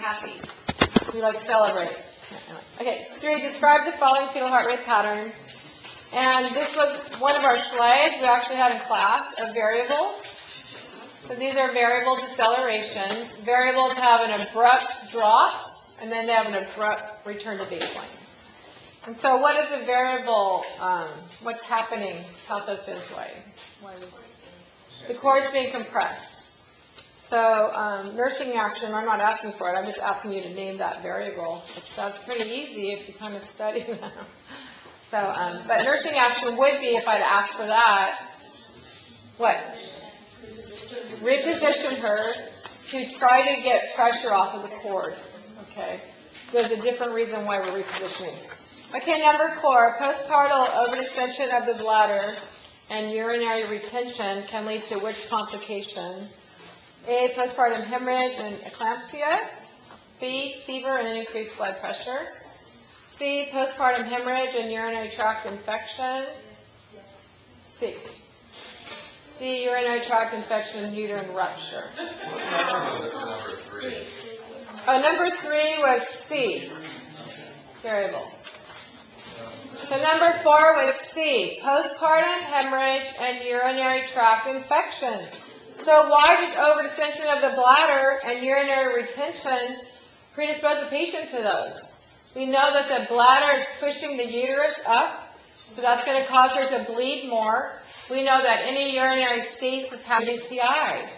happy. We like celebrate. Okay, 3, describe the following fetal heart rate pattern. And this was one of our slides we actually had in class, a variable. So these are variable decelerations. Variables have an abrupt drop, and then they have an abrupt return to baseline. And so what is the variable, what's happening pathophysically? The cord's being compressed. So nursing action, I'm not asking for it, I'm just asking you to name that variable. That's pretty easy if you kind of study them. So, but nursing action would be, if I'd asked for that, what? Reposition her to try to get pressure off of the cord. Okay? There's a different reason why we're repositioning. Okay, number 4, postpartum overextension of the bladder and urinary retention can lead to which complication? A, postpartum hemorrhage and eclampsia. B, fever and increased blood pressure. C, postpartum hemorrhage and urinary tract infection. C. C, urinary tract infection and uterine rupture. Number 3. Oh, number 3 was C, variable. So number 4 was C, postpartum hemorrhage and urinary tract infection. So why does overextension of the bladder and urinary retention predispose the patient to those? We know that the bladder is pushing the uterus up, so that's going to cause her to bleed more. We know that any urinary stasis has UTI.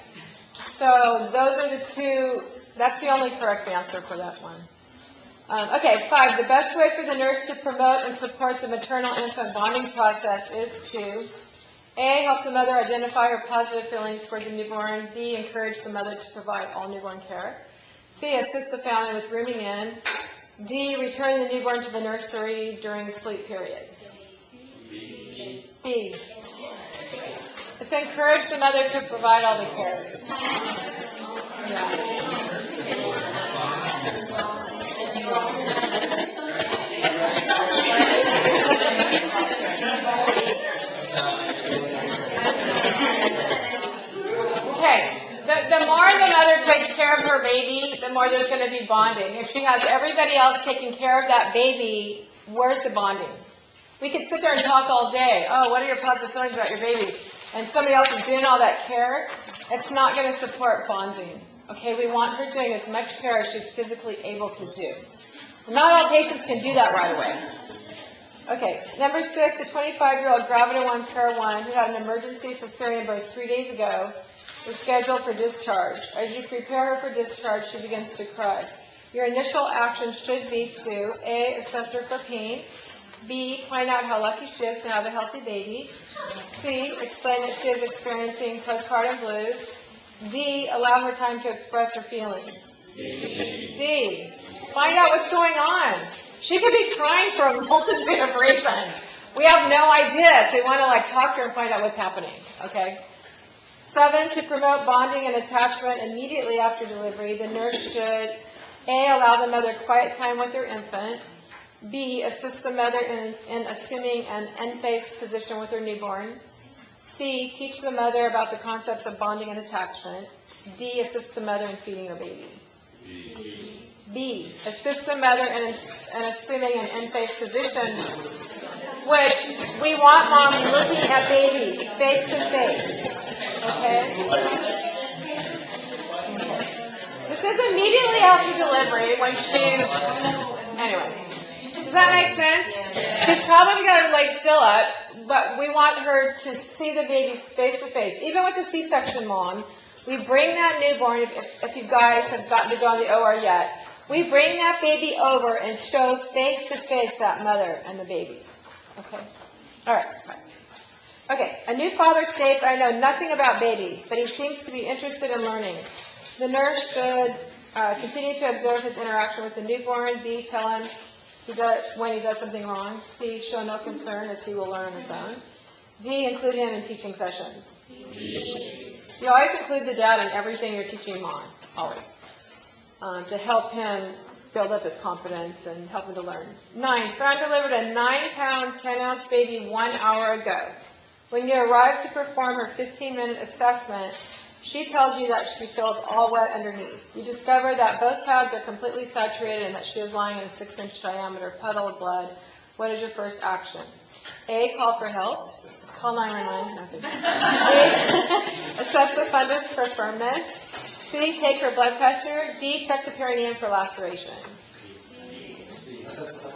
So those are the 2, that's the only correct answer for that one. Okay, 5, the best way for the nurse to promote and support the maternal-infant bonding process is to A, help the mother identify her positive feelings for the newborn. B, encourage the mother to provide all newborn care. C, assist the family with rooming in. D, return the newborn to the nursery during sleep period. B. It's encourage the mother to provide all the care. Yeah. Okay, the more the mother takes care of her baby, the more there's going to be bonding. If she has everybody else taking care of that baby, where's the bonding? We could sit there and talk all day. Oh, what are your positive feelings about your baby? And somebody else is doing all that care. It's not going to support bonding. Okay, we want her doing as much care as she's physically able to do. Not all patients can do that right away. Okay, number 6, a 25-year-old Gravida 1 Pair 1 who had an emergency cesarean birth 3 days ago was scheduled for discharge. As you prepare her for discharge, she begins to cry. Your initial action should be to A, assess her for pain. B, find out how lucky she is to have a healthy baby. C, explain that she is experiencing postpartum blues. D, allow her time to express her feelings. D, find out what's going on. She could be crying for a multitude of reasons. We have no idea, so we want to talk to her and find out what's happening. Okay. 7, to promote bonding and attachment immediately after delivery, the nurse should A, allow the mother quiet time with her infant. B, assist the mother in assuming an end-face position with her newborn. C, teach the mother about the concepts of bonding and attachment. D, assist the mother in feeding her baby. B, assist the mother in assuming an end-face position, which we want mom looking at baby face to face. Okay? This is immediately after delivery when anyway. Does that make sense? She's probably got her legs still up, but we want her to see the baby face to face. Even with the C-section mom, we bring that newborn, if you guys have gotten to go on the OR yet, we bring that baby over and show face to face that mother and the baby. Okay? All right. Okay. A new father states, I know nothing about babies, but he seems to be interested in learning. The nurse should continue to observe his interaction with the newborn. B, tell him when he does something wrong. C, show no concern as he will learn on his own. D, include him in teaching sessions. You always include the dad in everything you're teaching mom, always, to help him build up his confidence and help him to learn. 9, Fran delivered a 9-pound, 10-ounce baby 1 hour ago. When you arrived to perform her 15-minute assessment, She tells you that she feels all wet underneath. You discover that both pads are completely saturated and that she is lying in a 6-inch diameter puddle of blood. What is your first action? A, call for help. Call 911. Nothing. B, assess the fundus for firmness. C, take her blood pressure. D, check the perineum for laceration.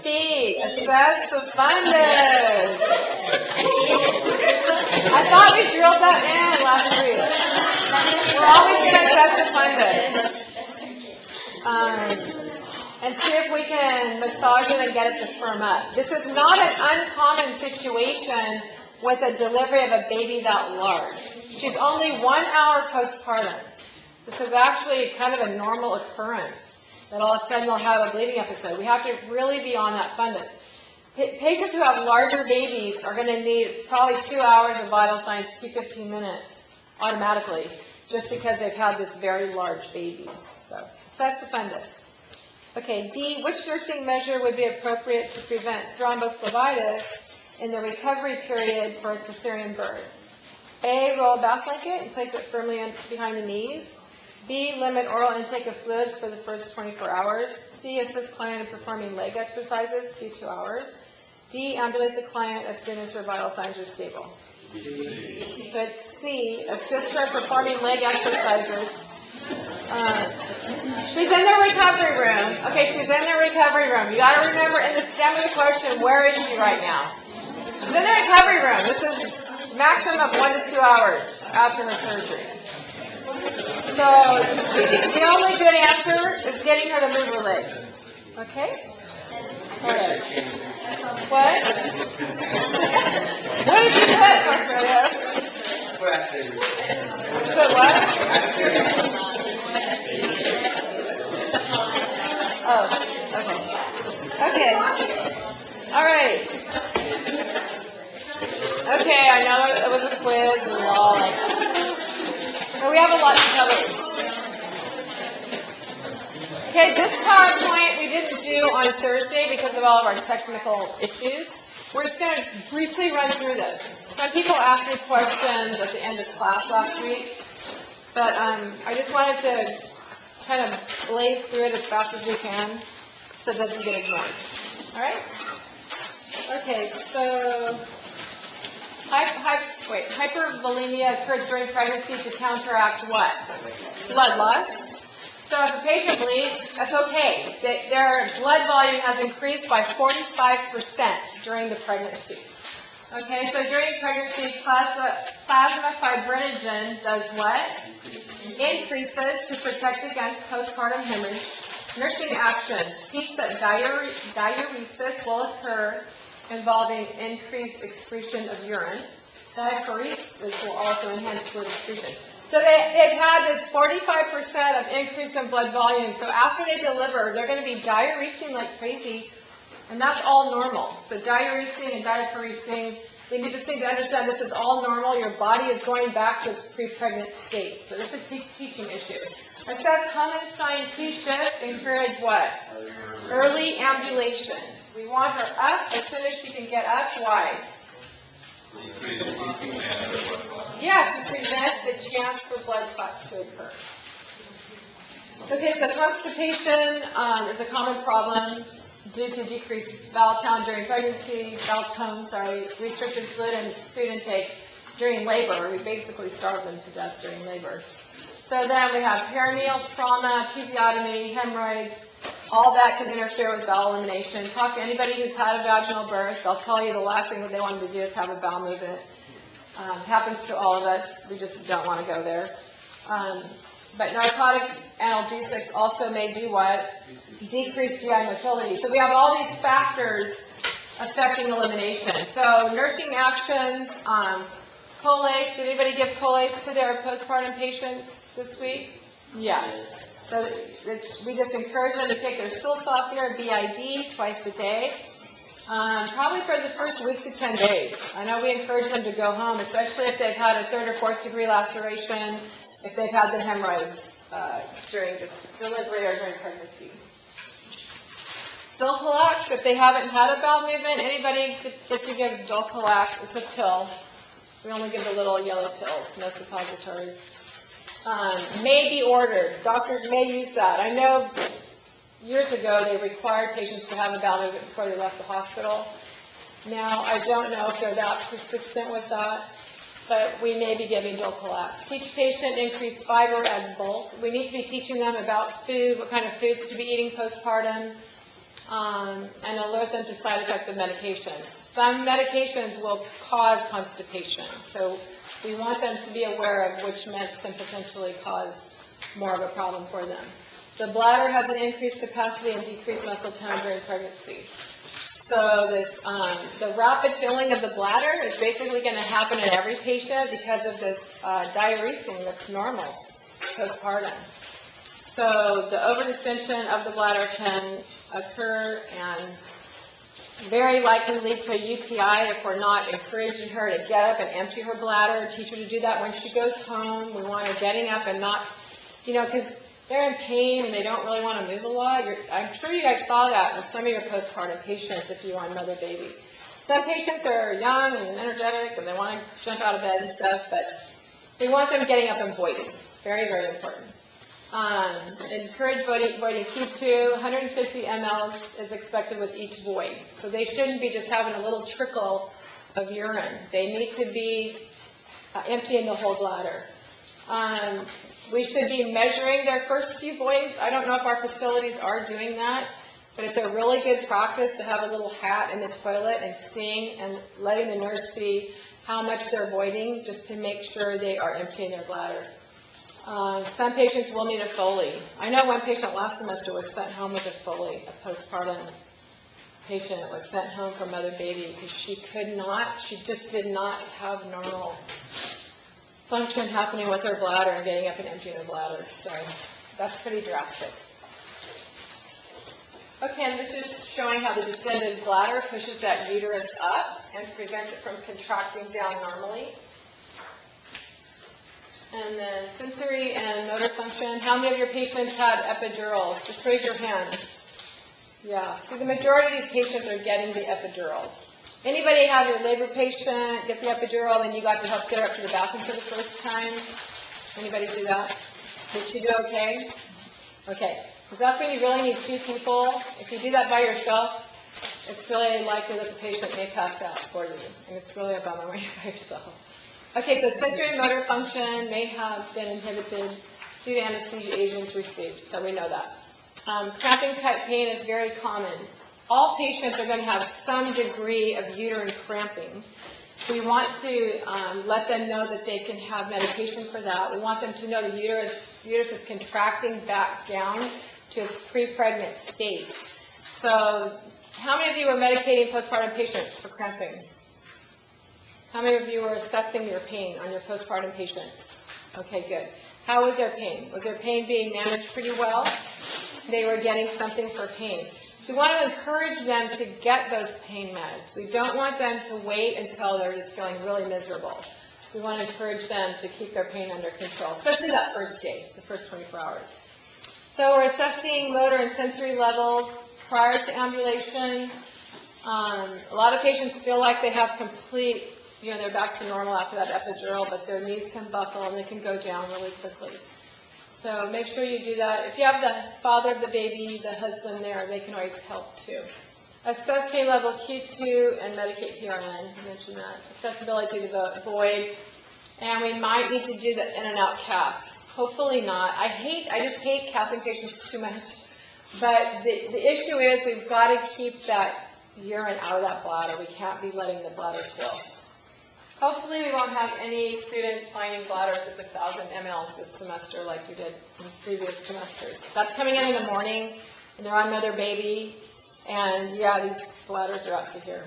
B, assess the fundus. I thought we drilled that in last week. We're always going to assess the fundus. And see if we can massage it and get it to firm up. This is not an uncommon situation with a delivery of a baby that large. She's only 1 hour postpartum. This is actually kind of a normal occurrence, that all of a sudden they'll have a bleeding episode. We have to really be on that fundus. Patients who have larger babies are going to need probably 2 hours of vital signs, 15 minutes automatically, just because they've had this very large baby. So that's the fundus. Okay, D, which nursing measure would be appropriate to prevent thrombophlebitis in the recovery period for a cesarean birth? A, roll a bath blanket and place it firmly behind the knees. B, limit oral intake of fluids for the first 24 hours. C, assist client in performing leg exercises, 2 hours. D, ambulate the client as soon as her vital signs are stable. C. So it's C, assist her performing leg exercises. She's in the recovery room. Okay, she's in the recovery room. You got to remember in the stem of the question, where is she right now? She's in the recovery room. This is maximum of 1 to 2 hours after her surgery. So the only good answer is getting her to move her leg. Okay? All right. What? What did you put, Australia? Put what? Oh, okay. Okay. All right. Okay, I know it was a quiz and we're all like, but we have a lot to cover. Okay, this PowerPoint we didn't do on Thursday because of all of our technical issues. We're just going to briefly run through this. Some people asked me questions at the end of class last week, but I just wanted to kind of blaze through it as fast as we can so it doesn't get ignored. All right? Okay, so hypervolemia occurs during pregnancy to counteract what? Blood loss. So if a patient bleeds, that's okay. Their blood volume has increased by 45% during the pregnancy. Okay, so during pregnancy, plasma fibrinogen does what? Increases to protect against postpartum hemorrhage. Nursing action. Teach that diuresis will occur involving increased excretion of urine. Diaphoresis will also enhance fluid excretion. So they've had this 45% of increase in blood volume. So after they deliver, they're going to be diuresing like crazy, and that's all normal. So diuresing and diaphoresing, you just need to understand this is all normal. Your body is going back to its pre-pregnant state. So this is a teaching issue. Assess Hummenstein P-shift, encourage what? Early ambulation. We want her up as soon as she can get up. Why? Yeah, to prevent the chance for blood clots to occur. Okay, so constipation is a common problem due to decreased bowel tone during pregnancy, restricted fluid and food intake during labor. We basically starve them to death during labor. So then we have perineal trauma, episiotomy, hemorrhoids. All that can interfere with bowel elimination. Talk to anybody who's had a vaginal birth. They'll tell you the last thing that they want to do is have a bowel movement. Happens to all of us. We just don't want to go there. But narcotic analgesics also may do what? Decrease GI motility. So we have all these factors affecting elimination. So nursing actions, Colace. Did anybody give Colace to their postpartum patients this week? Yeah. So we just encourage them to take their stool softener, BID, twice a day. Probably for the first week to 10 days. I know we encourage them to go home, especially if they've had a 3rd or 4th degree laceration, if they've had the hemorrhoids during the delivery or during pregnancy. Dulcolax, if they haven't had a bowel movement, anybody gets to give Dulcolax. It's a pill. We only give the little yellow pills, no suppositories. may be ordered. Doctors may use that. I know years ago they required patients to have a bowel movement before they left the hospital. Now, I don't know if they're that persistent with that, but we may be giving Dulcolax. Teach patient increased fiber and bulk. We need to be teaching them about food, what kind of foods to be eating postpartum, and alert them to side effects of medications. Some medications will cause constipation, so we want them to be aware of which meds can potentially cause more of a problem for them. The bladder has an increased capacity and decreased muscle tone during pregnancy. So this, the rapid filling of the bladder is basically going to happen in every patient because of this diuresing that's normal postpartum. So the overdistension of the bladder can occur and very likely lead to a UTI if we're not encouraging her to get up and empty her bladder, teach her to do that when she goes home. We want her getting up and not, because they're in pain and they don't really want to move a lot. I'm sure you guys saw that with some of your postpartum patients if you're on Mother Baby. Some patients are young and energetic and they want to jump out of bed and stuff, but we want them getting up and voiding. Very, very important. Encourage voiding Q2. 150 mL is expected with each void. So they shouldn't be just having a little trickle of urine. They need to be emptying the whole bladder. We should be measuring their first few voids. I don't know if our facilities are doing that, but it's a really good practice to have a little hat in the toilet and seeing and letting the nurse see how much they're voiding just to make sure they are emptying their bladder. Some patients will need a Foley. I know one patient last semester was sent home with a Foley, a postpartum patient was sent home from Mother Baby because she just did not have normal function happening with her bladder and getting up and emptying her bladder. So that's pretty drastic. Okay, and this is showing how the distended bladder pushes that uterus up and prevents it from contracting down normally. And then sensory and motor function. How many of your patients had epidurals? Just raise your hands. Yeah, so the majority of these patients are getting the epidurals. Anybody have your labor patient get the epidural and you got to help get her up to the bathroom for the first time? Anybody do that? Did she do okay? Okay, because that's when you really need two people. If you do that by yourself, it's really likely that the patient may pass out for you, and it's really a bummer when you're by yourself. Okay, so sensory and motor function may have been inhibited due to anesthesia agents received, so we know that. Cramping type pain is very common. All patients are going to have some degree of uterine cramping. We want to let them know that they can have medication for that. We want them to know the uterus is contracting back down to its pre-pregnant state. So how many of you are medicating postpartum patients for cramping? How many of you are assessing your pain on your postpartum patients? Okay, good. How was their pain? Was their pain being managed pretty well? They were getting something for pain. So we want to encourage them to get those pain meds. We don't want them to wait until they're just feeling really miserable. We want to encourage them to keep their pain under control, especially that first day, the first 24 hours. So we're assessing motor and sensory levels prior to ambulation. A lot of patients feel like they have complete, they're back to normal after that epidural, but their knees can buckle and they can go down really quickly. So make sure you do that. If you have the father of the baby, the husband there, they can always help too. Assess pain level Q2 and medicate PRN. I mentioned that. Accessibility to the void. And we might need to do the in and out caths. Hopefully not. I just hate cathing patients too much. But the issue is we've got to keep that urine out of that bladder. We can't be letting the bladder fill. Hopefully we won't have any students finding bladders with 1,000 mL this semester like we did in previous semesters. That's coming in the morning, and they're on Mother Baby, and yeah, these bladders are up to here.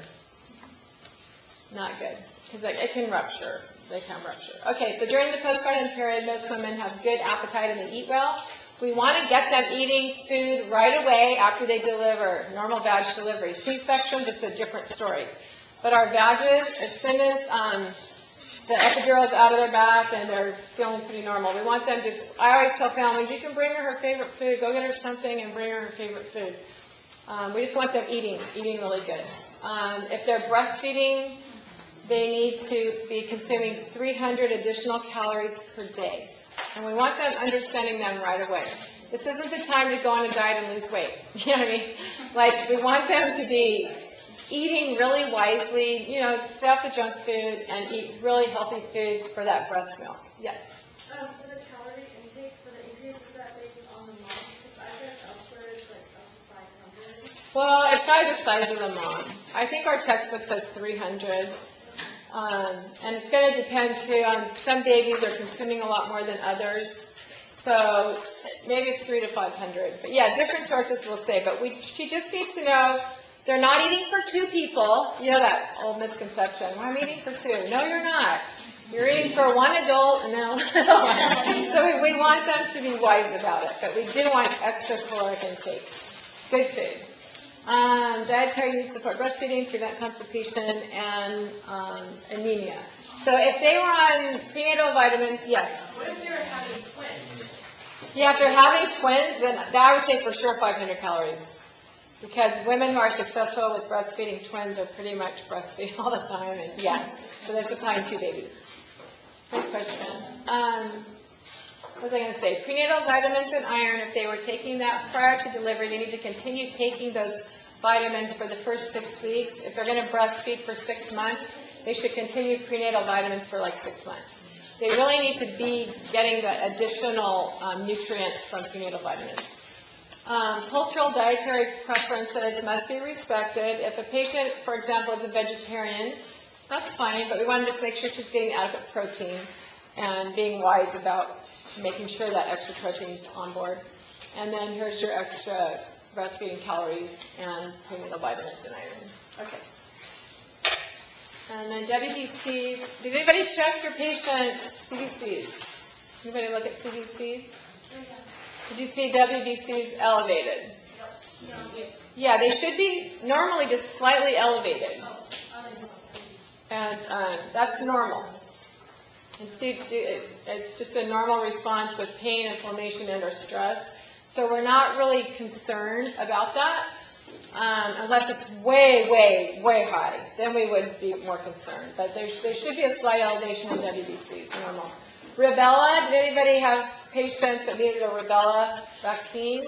Not good, because it can rupture. They can rupture. Okay, so during the postpartum period, most women have good appetite and they eat well. We want to get them eating food right away after they deliver, normal vag delivery. C-sections, it's a different story. But our vages, as soon as the epidural is out of their back and they're feeling pretty normal, we want them I always tell families, you can bring her favorite food, go get her something and bring her favorite food. We just want them eating really good. If they're breastfeeding, they need to be consuming 300 additional calories per day. And we want them understanding them right away. This isn't the time to go on a diet and lose weight. You know what I mean? Like, we want them to be eating really wisely, stay off the junk food and eat really healthy foods for that breast milk. Yes? For the calorie intake, for the increase, is that based on the mom? Because I read elsewhere it's like up to 500. Well, it's probably the size of the mom. I think our textbook says 300. And it's going to depend, too, on some babies are consuming a lot more than others. So maybe it's 300 to 500. But yeah, different sources will say. But she just needs to know they're not eating for two people. You know that old misconception. Well, I'm eating for two. No, you're not. You're eating for one adult and then a little one. So we want them to be wise about it. But we do want extra caloric intake. Good food. Dietary needs support breastfeeding, prevent constipation, and anemia. So if they were on prenatal vitamins, yes. What if they were having twins? Yeah, if they're having twins, then that I would say for sure 500 calories. Because women who are successful with breastfeeding twins are pretty much breastfeeding all the time, and yeah, so they're supplying two babies. Good question. What was I going to say? Prenatal vitamins and iron, if they were taking that prior to delivery, they need to continue taking those vitamins for the first 6 weeks. If they're going to breastfeed for 6 months, they should continue prenatal vitamins for like 6 months. They really need to be getting the additional nutrients from prenatal vitamins. Cultural dietary preferences must be respected. If a patient, for example, is a vegetarian, that's fine, but we want to just make sure she's getting adequate protein and being wise about making sure that extra protein is on board. And then here's your extra breastfeeding calories and prenatal vitamins and iron. Okay. And then WBC. Did anybody check your patient's CBCs? Anybody look at CBCs? Did you see WBCs elevated? Yeah, they should be normally just slightly elevated. And that's normal. It's just a normal response with pain, inflammation, and or stress. So we're not really concerned about that, unless it's way, way, way high. Then we would be more concerned. But there should be a slight elevation in WBCs, normal. Rubella, did anybody have patients that needed a rubella vaccine?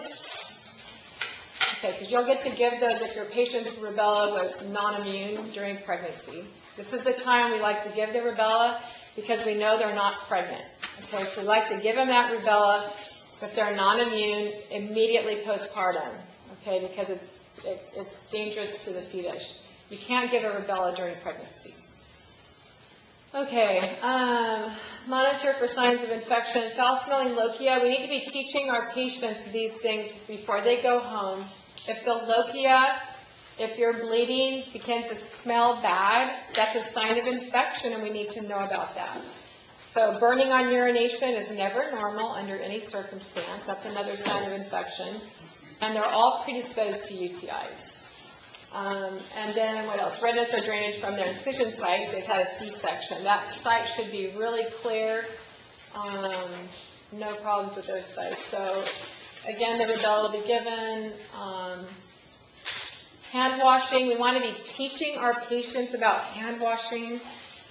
Okay, because you'll get to give those if your patient's rubella was non-immune during pregnancy. This is the time we like to give the rubella because we know they're not pregnant. Okay, so we like to give them that rubella if they're non-immune immediately postpartum. Okay, because it's dangerous to the fetus. You can't give a rubella during pregnancy. Okay, monitor for signs of infection. Foul-smelling lochia. We need to be teaching our patients these things before they go home. If the lochia, if you're bleeding, begins to smell bad, that's a sign of infection, and we need to know about that. So burning on urination is never normal under any circumstance. That's another sign of infection. And they're all predisposed to UTIs. And then what else? Redness or drainage from their incision site. They've had a C-section. That site should be really clear. No problems with those sites. So again, the rubella will be given. Hand washing. We want to be teaching our patients about hand washing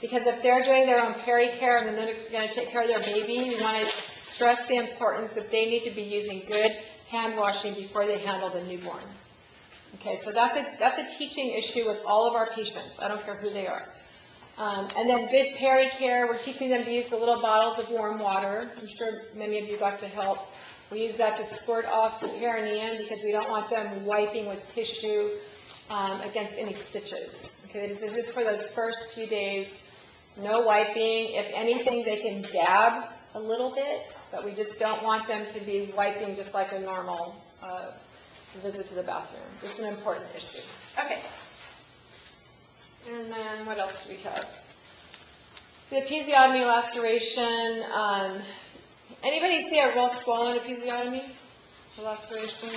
because if they're doing their own peri-care and then they're going to take care of their baby, we want to stress the importance that they need to be using good hand washing before they handle the newborn. Okay, so that's a teaching issue with all of our patients. I don't care who they are. And then good peri-care, we're teaching them to use the little bottles of warm water. I'm sure many of you got to help. We use that to squirt off the perineum because we don't want them wiping with tissue against any stitches. Okay, this is just for those first few days. No wiping. If anything, they can dab a little bit, but we just don't want them to be wiping just like a normal visit to the bathroom. This is an important issue. Okay. And then what else do we have? The episiotomy laceration. Anybody see a real swollen episiotomy? The laceration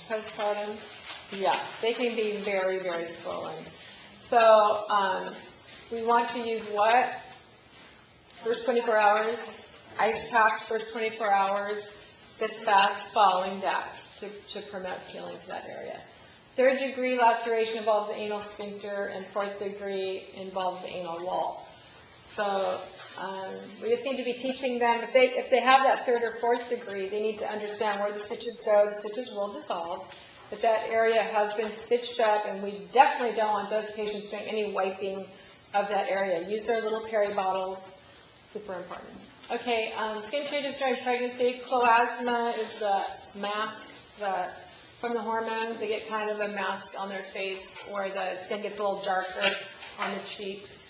postpartum? Yeah, they can be very, very swollen. So we want to use what? First 24 hours. Ice packs first 24 hours. Sit fast following that to promote healing to that area. Third degree laceration involves the anal sphincter, and fourth degree involves the anal wall. So we just need to be teaching them, if they have that 3rd or 4th degree, they need to understand where the stitches go. The stitches will dissolve. But that area has been stitched up, and we definitely don't want those patients doing any wiping of that area. Use their little peri bottles. Super important. Okay, skin changes during pregnancy. Cloasma is the mask from the hormones. They get kind of a mask on their face, or the skin gets a little darker on the cheeks.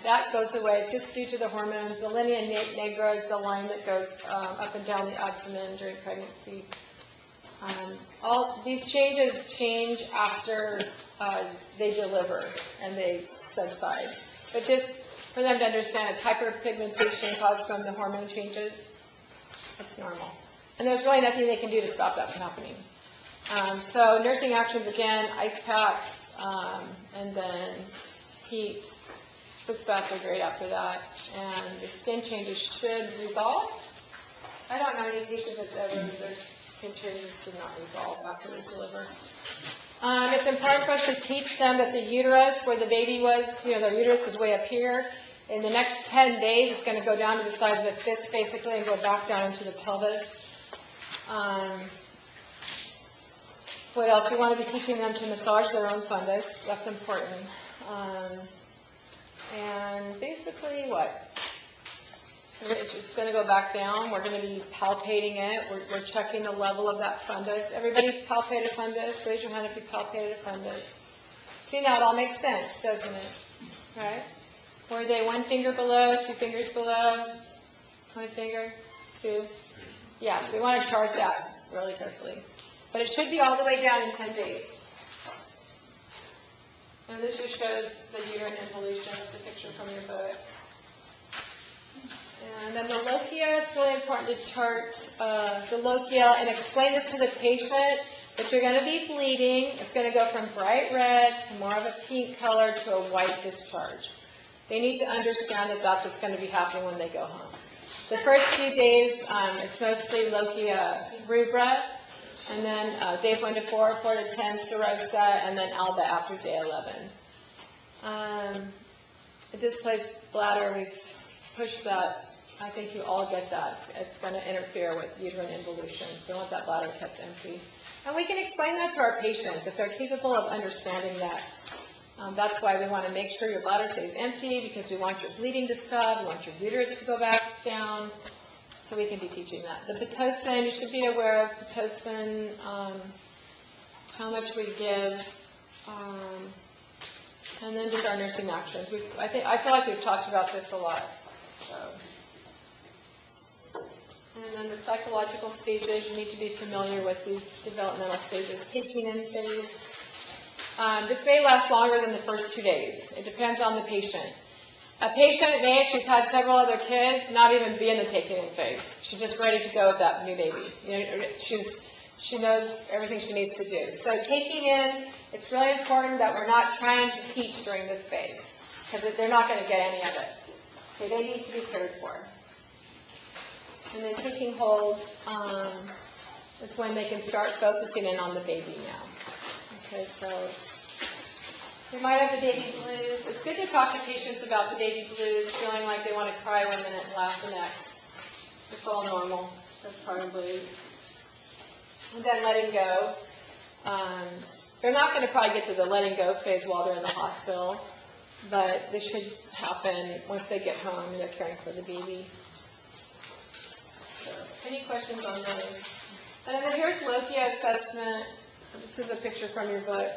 That goes away. It's just due to the hormones. The linea nigra is the line that goes up and down the abdomen during pregnancy. All these changes change after they deliver and they subside. But just for them to understand, it's hyperpigmentation caused from the hormone changes. It's normal. And there's really nothing they can do to stop that from happening. So nursing actions, again, ice packs, and then heat. 6 baths are great after that. And the skin changes should resolve. I don't know any patient that's ever, their skin changes did not resolve after they deliver. It's important for us to teach them that the uterus, where the baby was, their uterus was way up here. In the next 10 days, it's going to go down to the size of a fist, basically, and go back down into the pelvis. What else? We want to be teaching them to massage their own fundus. That's important. And basically, what? It's just going to go back down. We're going to be palpating it. We're checking the level of that fundus. Everybody palpated fundus? Raise your hand if you palpated a fundus. See, now it all makes sense, doesn't it? Right? Were they 1 finger below, 2 fingers below, 1 finger, 2? Yeah, so we want to chart that really carefully. But it should be all the way down in 10 days. And this just shows the uterine involution. It's a picture from your book. And then the lochia, it's really important to chart the lochia and explain this to the patient that you're going to be bleeding. It's going to go from bright red to more of a pink color to a white discharge. They need to understand that that's what's going to be happening when they go home. The first few days, it's mostly lochia rubra, and then days 1 to 4, 4 to 10, serosa, and then alba after day 11. The displaced bladder, we've pushed that. I think you all get that. It's going to interfere with uterine involution, so we want that bladder kept empty. And we can explain that to our patients if they're capable of understanding that. That's why we want to make sure your bladder stays empty, because we want your bleeding to stop, we want your uterus to go back down, so we can be teaching that. The Pitocin, you should be aware of Pitocin, how much we give, and then just our nursing actions. I feel like we've talked about this a lot. And then the psychological stages, you need to be familiar with these developmental stages. Taking in phase. This may last longer than the first 2 days. It depends on the patient. A patient may, if she's had several other kids, not even be in the taking in phase. She's just ready to go with that new baby. She knows everything she needs to do. So taking in, it's really important that we're not trying to teach during this phase, because they're not going to get any of it. Okay, they need to be cared for. And then taking hold is when they can start focusing in on the baby now. Okay, so they might have the baby blues. It's good to talk to patients about the baby blues, feeling like they want to cry 1 minute and laugh the next. It's all normal. That's part of blues. And then letting go. They're not going to probably get to the letting go phase while they're in the hospital, but this should happen once they get home and they're caring for the baby. So, any questions on those? And then here's lochia assessment. This is a picture from your book,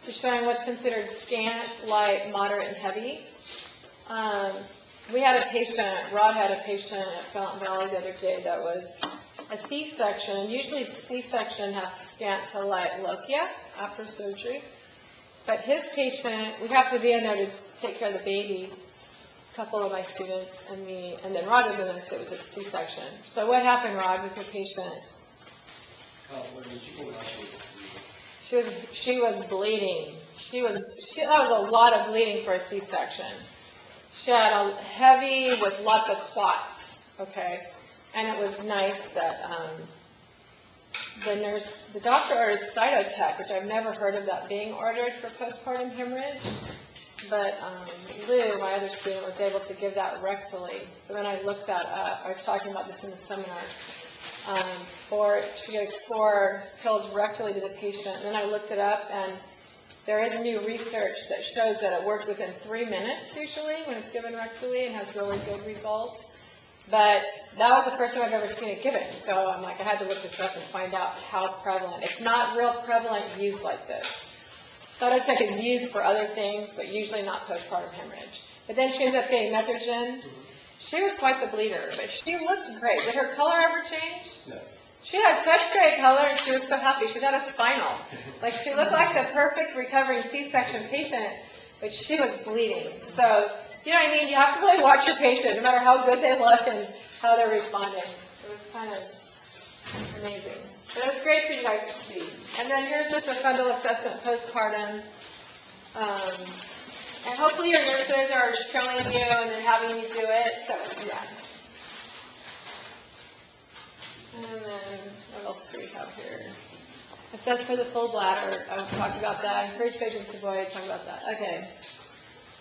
just showing what's considered scant, light, moderate, and heavy. We had a patient, Rod had a patient at Fountain Valley the other day that was a C-section, and usually C-section has scant to light lochia after surgery. But his patient, we have to be in there to take care of the baby. A couple of my students and me, and then Rod was in there because it was a C-section. So what happened, Rod, with your patient? She was bleeding. That was a lot of bleeding for a C-section. She had a heavy with lots of clots, okay? And it was nice that the doctor ordered Cytotec, which I've never heard of that being ordered for postpartum hemorrhage. But Lou, my other student, was able to give that rectally. So then I looked that up. I was talking about this in the seminar. She gives 4 pills rectally to the patient. And then I looked it up, and there is new research that shows that it works within 3 minutes usually when it's given rectally and has really good results. But that was the first time I've ever seen it given. So I'm like, I had to look this up and find out how prevalent. It's not real prevalent use like this. Cytotec is used for other things, but usually not postpartum hemorrhage. But then she ended up getting Methergin. She was quite the bleeder, but she looked great. Did her color ever change? No. She had such great color, and she was so happy. She had a spinal. Like, she looked like the perfect recovering C-section patient, but she was bleeding. So, you know what I mean? You have to really watch your patient, no matter how good they look and how they're responding. It was kind of amazing. But it was great for you guys to see. And then here's just a fundal assessment postpartum. And hopefully your nurses are showing you and then having you do it. So, yeah. And then, what else do we have here? Assess for the full bladder. I talked about that. Encourage patients to avoid. Talk about that. Okay.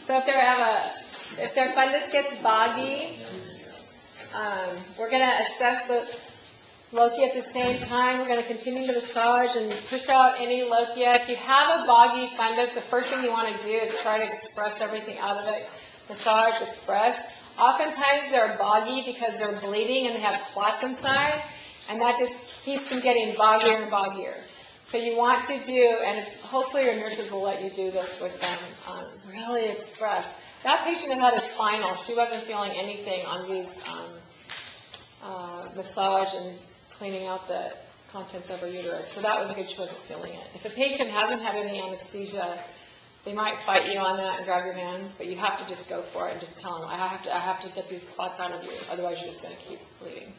So if their fundus gets boggy, we're going to assess the lochia at the same time. We're going to continue to massage and push out any lochia. If you have a boggy fundus, the first thing you want to do is try to express everything out of it. Massage, express. Oftentimes they're boggy because they're bleeding and they have clots inside, and that just keeps them getting boggier and boggier. So you want to do, and hopefully your nurses will let you do this with them, really express. That patient had a spinal. She wasn't feeling anything on these massage and cleaning out the contents of her uterus. So that was good. She wasn't feeling it. If a patient hasn't had any anesthesia, they might fight you on that and grab your hands, but you have to just go for it and just tell them, I have to get these clots out of you, otherwise you're just going to keep bleeding.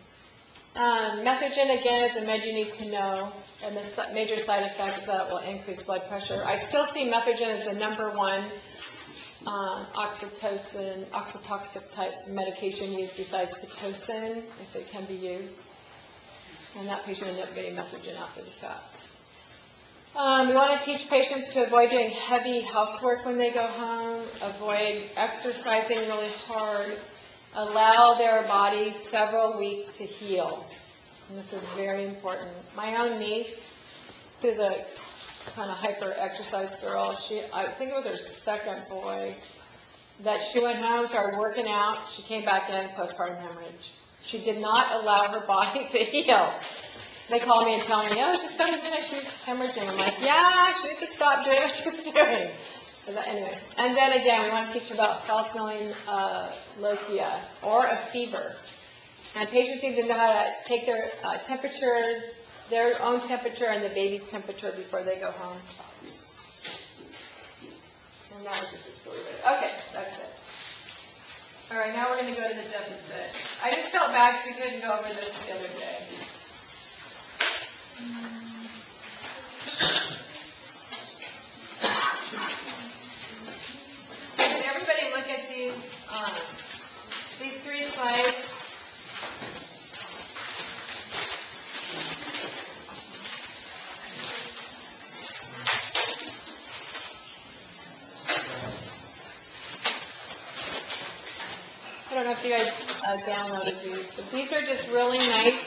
Methergin, again, is a med you need to know, and the major side effect is that it will increase blood pressure. I still see Methergin as the #1 oxytoxic type medication used besides Pitocin, if it can be used. And that patient ended up getting Methergin after the fact. We want to teach patients to avoid doing heavy housework when they go home, avoid exercising really hard, allow their body several weeks to heal. And this is very important. My own niece, who's a kind of hyper-exercise girl, I think it was her second boy, that she went home, started working out, she came back in, postpartum hemorrhage. She did not allow her body to heal. They call me and tell me, oh, she's 7 minutes, she's hemorrhaging. I'm like, yeah, she needs to stop doing what she's doing. Anyway, and then again, we want to teach about false-smelling lochia or a fever. And patients need to know how to take their temperatures, their own temperature and the baby's temperature before they go home. And that was just the story. Okay, that's it. All right, now we're going to go to the deficit. I just felt bad because we couldn't go over this the other day. Can everybody look at these 3 slides? I don't know if you guys downloaded these, but these are just really nice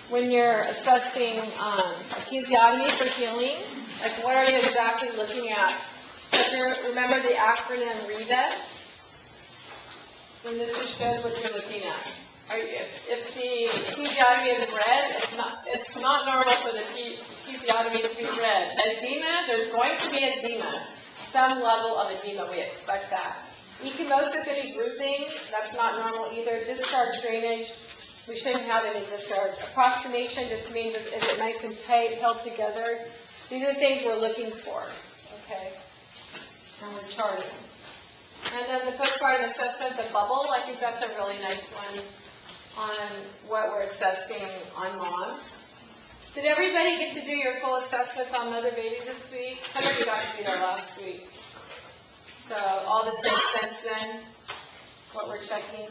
when you're assessing episiotomy for healing. Like, what are you exactly looking at? So if you remember the acronym REDA, then this just shows what you're looking at. If the episiotomy is red, it's not normal for the episiotomy to be red. Edema, there's going to be edema. Some level of edema, we expect that. Ecchymosis, any bruising, that's not normal either. Discharge drainage, we shouldn't have any discharge. Approximation just means, is it nice and tight, held together? These are the things we're looking for, okay? And we're charting. And then the postpartum assessment, the bubble, I think that's a really nice one on what we're assessing on mom. Did everybody get to do your full assessments on mother babies this week? Some of you got to be there last week. So all this makes sense then, what we're checking.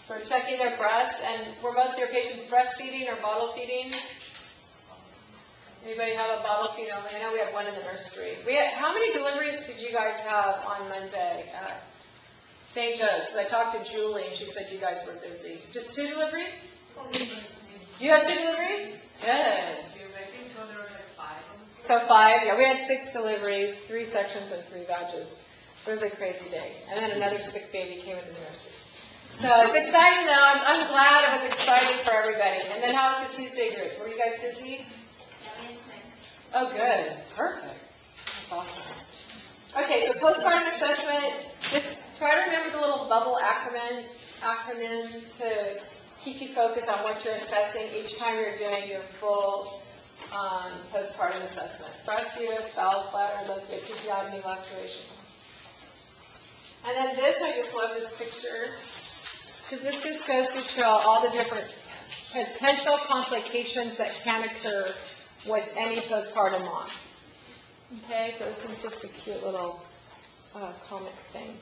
So we're checking their breasts, and were most of your patients breastfeeding or bottle feeding? Anybody have a bottle feed only? I know we have one in the nursery. How many deliveries did you guys have on Monday at St. Joe's? Because I talked to Julie and she said you guys were busy. Just 2 deliveries? You have 2 deliveries? Good. So 5, yeah, we had 6 deliveries, 3 sections and 3 batches. It was a crazy day. And then another sick baby came into the nursery. So it's exciting though. I'm glad it was exciting for everybody. And then how was the Tuesday group? Were you guys busy? Oh, good. Perfect. That's awesome. Okay, so postpartum assessment. Just try to remember the little bubble acronym to keep you focused on what you're assessing each time you're doing your full postpartum assessment. Breast uterus, bowel, bladder, located, episiotomy, laceration. And then this, I just love this picture, because this just goes to show all the different potential complications that can occur with any postpartum mom. Okay, so this is just a cute little comic thing.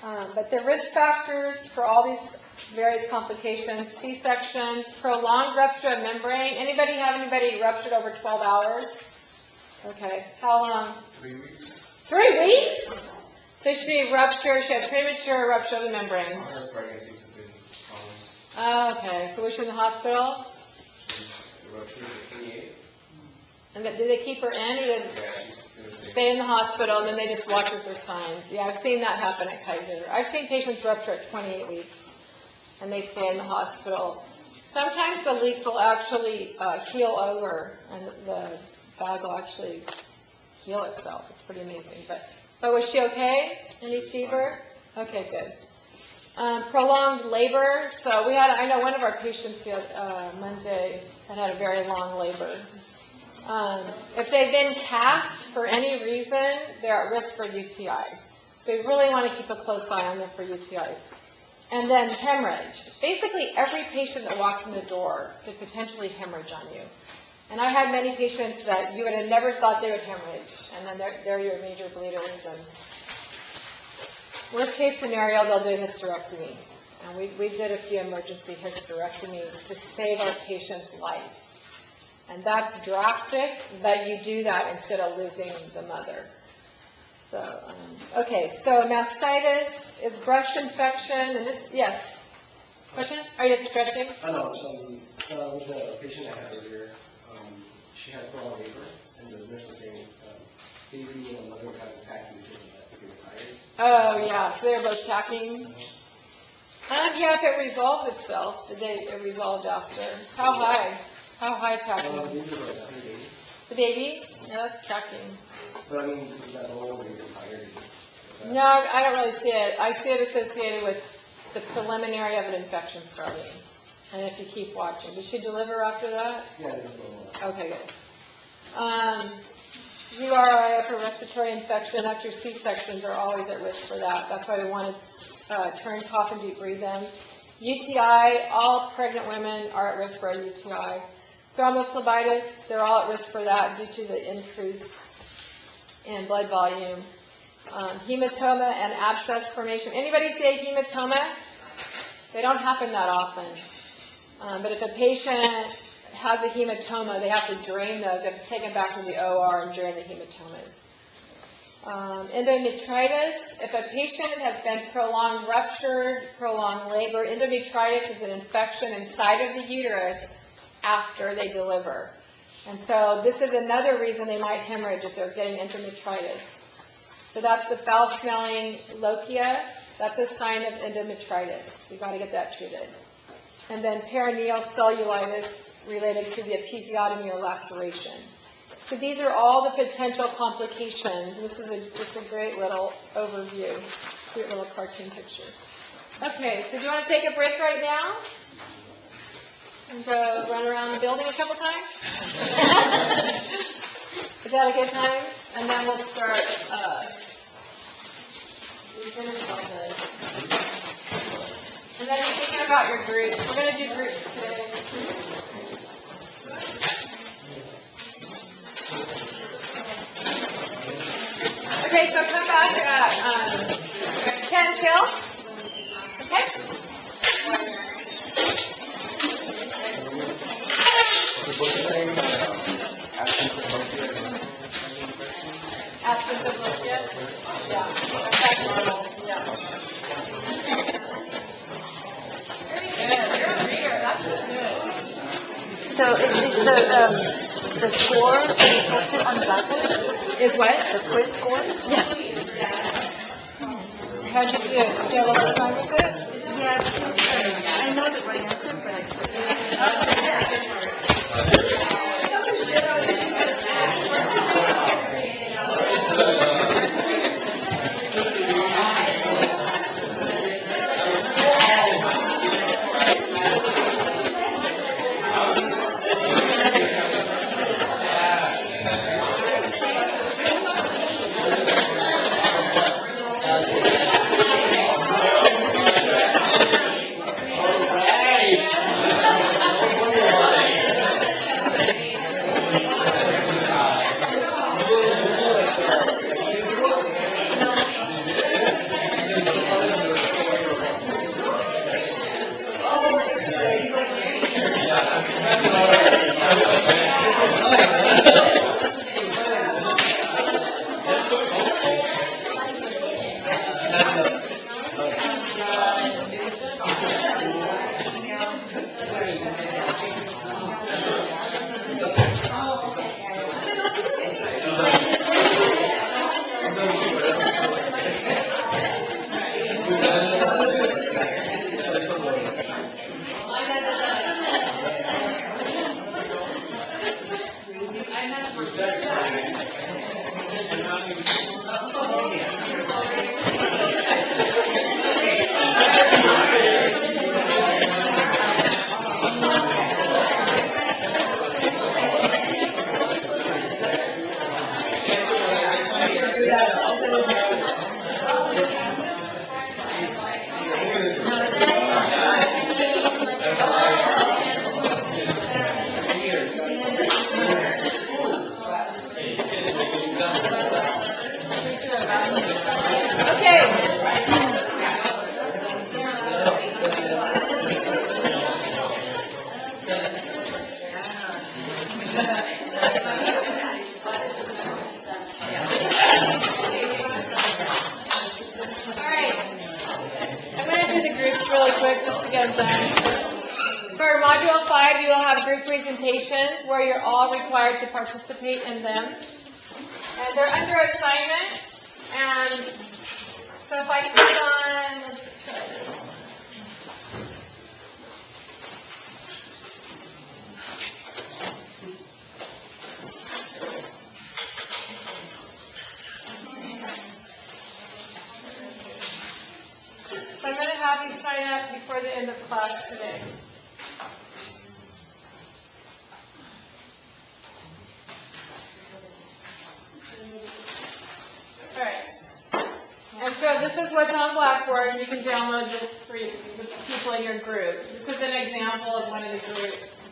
But the risk factors for all these various complications: C-sections, prolonged rupture of membrane. Anybody ruptured over 12 hours? Okay, how long? 3 weeks. 3 weeks? So she had premature rupture of the membrane. Her pregnancies have been problems. Okay, so was she in the hospital? The rupture at 28. And did they keep her in, or did Yeah, she's going to stay in the hospital and then they just watch her for signs? Yeah, I've seen that happen at Kaiser. I've seen patients rupture at 28 weeks and they stay in the hospital. Sometimes the leaks will actually heal over and the bag will actually heal itself. It's pretty amazing. But was she okay? Any fever? Okay, good. Prolonged labor. So I know one of our patients Monday had a very long labor. If they've been capped for any reason, they're at risk for UTI. So we really want to keep a close eye on them for UTIs. And then hemorrhage. Basically, every patient that walks in the door could potentially hemorrhage on you. And I had many patients that you would have never thought they would hemorrhage, and then they're your major bleeders. And worst case scenario, they'll do a hysterectomy. And we did a few emergency hysterectomies to save our patients' lives. And that's drastic, but you do that instead of losing the mother. So, okay, so mastitis is brush infection, and this, yes. Question? Are you stretching? I know. With the patient I had earlier, she had prolonged labor, and the nurse was saying baby and mother were having packing because of that, they were tired. Oh, yeah, so they're both tacking. Yeah, if it resolved itself, it resolved after. How high? How high tacking? These are like 100 days. The baby? No, that's tacking. But I mean, is that normal when you're tired? No, I don't really see it. I see it associated with the preliminary of an infection starting. And if you keep watching. Did she deliver after that? Yeah, it is normal. Okay, good. URI, upper respiratory infection after C-sections are always at risk for that. That's why we want to turn, cough, and deep breathe them. UTI, all pregnant women are at risk for a UTI. Thrombophlebitis, they're all at risk for that due to the increase in blood volume. Hematoma and abscess formation. Anybody see a hematoma? They don't happen that often. But if a patient has a hematoma, they have to drain those. They have to take them back to the OR and drain the hematomas. Endometritis, if a patient has been prolonged ruptured, prolonged labor, endometritis is an infection inside of the uterus after they deliver. And so this is another reason they might hemorrhage if they're getting endometritis. So that's the foul-smelling lochia. That's a sign of endometritis. You've got to get that treated. And then perineal cellulitis related to the episiotomy or laceration. So these are all the potential complications. This is just a great little overview, cute little cartoon picture. Okay, so do you want to take a break right now? And go run around the building a couple times? Is that a good time? And then we'll start, we finished all the, and then you're thinking about your groups. We're going to do groups today. Okay, so come back at 10 till. Okay? What's the name? Aspen You're a reader, that's good. So is the score posted on the blackboard? Is what? The quiz score? Yeah. How'd you do it? Did you have a hard time with it? Yeah, I know the right answer, but For Module 5, you will have group presentations where you're all required to participate in them. And they're under assignment. And so if I click on, let's try this. So I'm going to have you sign up before the end of class today. Alright. And so this is what's on Blackboard, and you can download this for the people in your group. This is an example of one of the groups.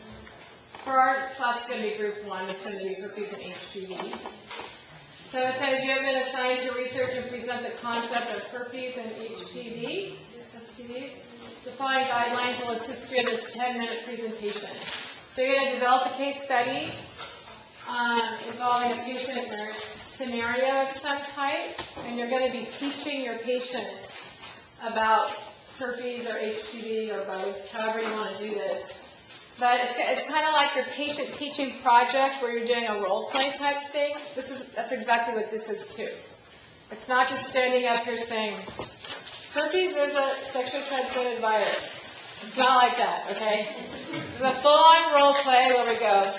For our class, it's going to be group 1. It's going to be herpes and HPV. So it says you have been assigned to research and present the concept of herpes and HPV. The following guidelines will assist you in this 10-minute presentation. So you're going to develop a case study involving a patient or scenario of some type, and you're going to be teaching your patient about herpes or HPV or both, however you want to do this. But it's kind of like your patient teaching project where you're doing a role play type thing. That's exactly what this is too. It's not just standing up here saying, herpes is a sexually transmitted virus. It's not like that, okay? It's a full-on role play where we go,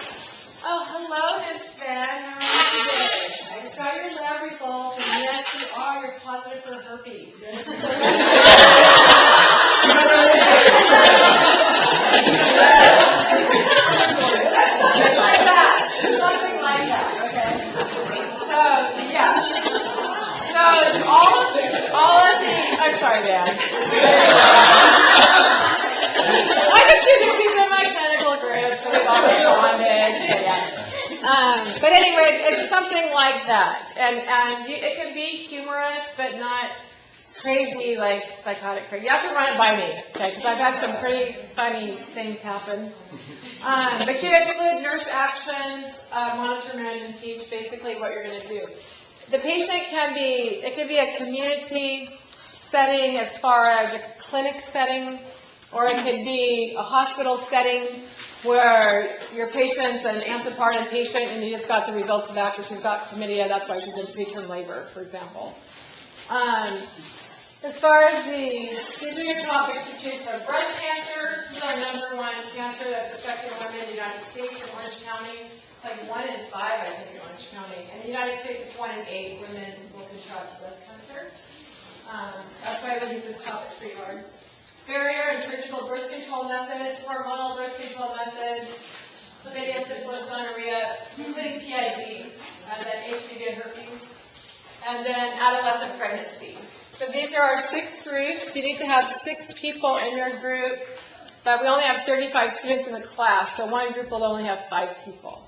oh, hello, Miss Ben. How are you today? I just got your lab results, and yes, you're positive for herpes. Something like that, okay? So, yeah. So, all of the, I'm sorry, Dan. I can see that she's in my clinical group, so we've all been bonded, yeah. But anyway, it's something like that. And it can be humorous, but not crazy, like psychotic crazy. You have to run it by me, okay? Because I've had some pretty funny things happen. But you include nurse actions, monitor, manage, and teach, basically what you're going to do. The patient can be a community setting as far as a clinic setting, or it could be a hospital setting where your patient's an antepartum patient and you just got the results back, or she's got chlamydia, that's why she's in preterm labor, for example. As far as these are your topics to choose from. Breast cancer is our number one cancer that's affecting women in the United States in Orange County. It's like 1 in 5, I think, in Orange County. And in the United States, it's 1 in 8 women will contract breast cancer. That's why we use this topic pretty hard. Barrier and surgical birth control methods, hormonal birth control methods, chlamydia, syphilis, gonorrhea, including PID, and then HPV and herpes, and then adolescent pregnancy. So these are our 6 groups. You need to have 6 people in your group, but we only have 35 students in the class, so one group will only have 5 people.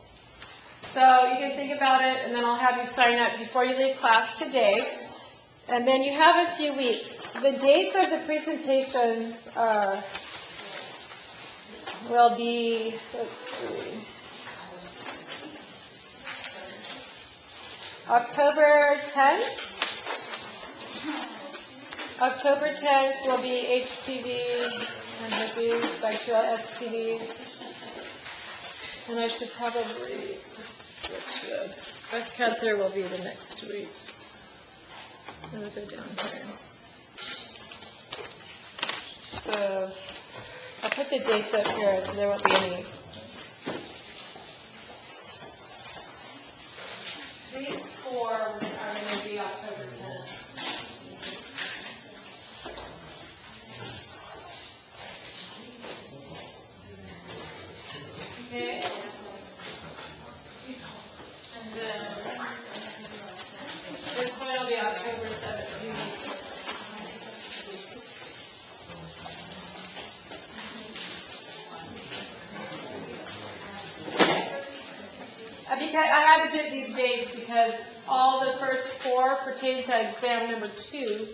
So you can think about it, and then I'll have you sign up before you leave class today. And then you have a few weeks. The dates of the presentations will be, let's see, October 10th. October 10th will be HPV and herpes, bacterial STDs. And I should probably switch this. Breast cancer will be the next week. I'm going to go down here. So I'll put the dates up here so there won't be any. These 4 are going to be October 10th. Okay. And then this one will be October 17th. Because I had to do these dates because all the first 4 pertain to exam number 2,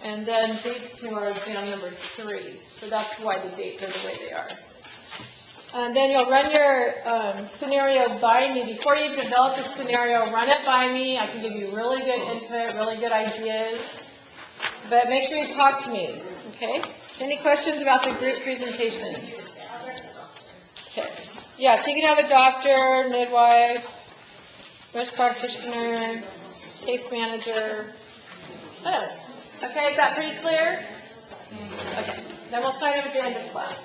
and then these 2 are exam number 3. So that's why the dates are the way they are. And then you'll run your scenario by me. Before you develop the scenario, run it by me. I can give you really good input, really good ideas. But make sure you talk to me, okay? Any questions about the group presentations? Okay. Yeah, so you can have a doctor, midwife, nurse practitioner, case manager. Oh, okay, is that pretty clear? Okay, then we'll sign up at the end of class.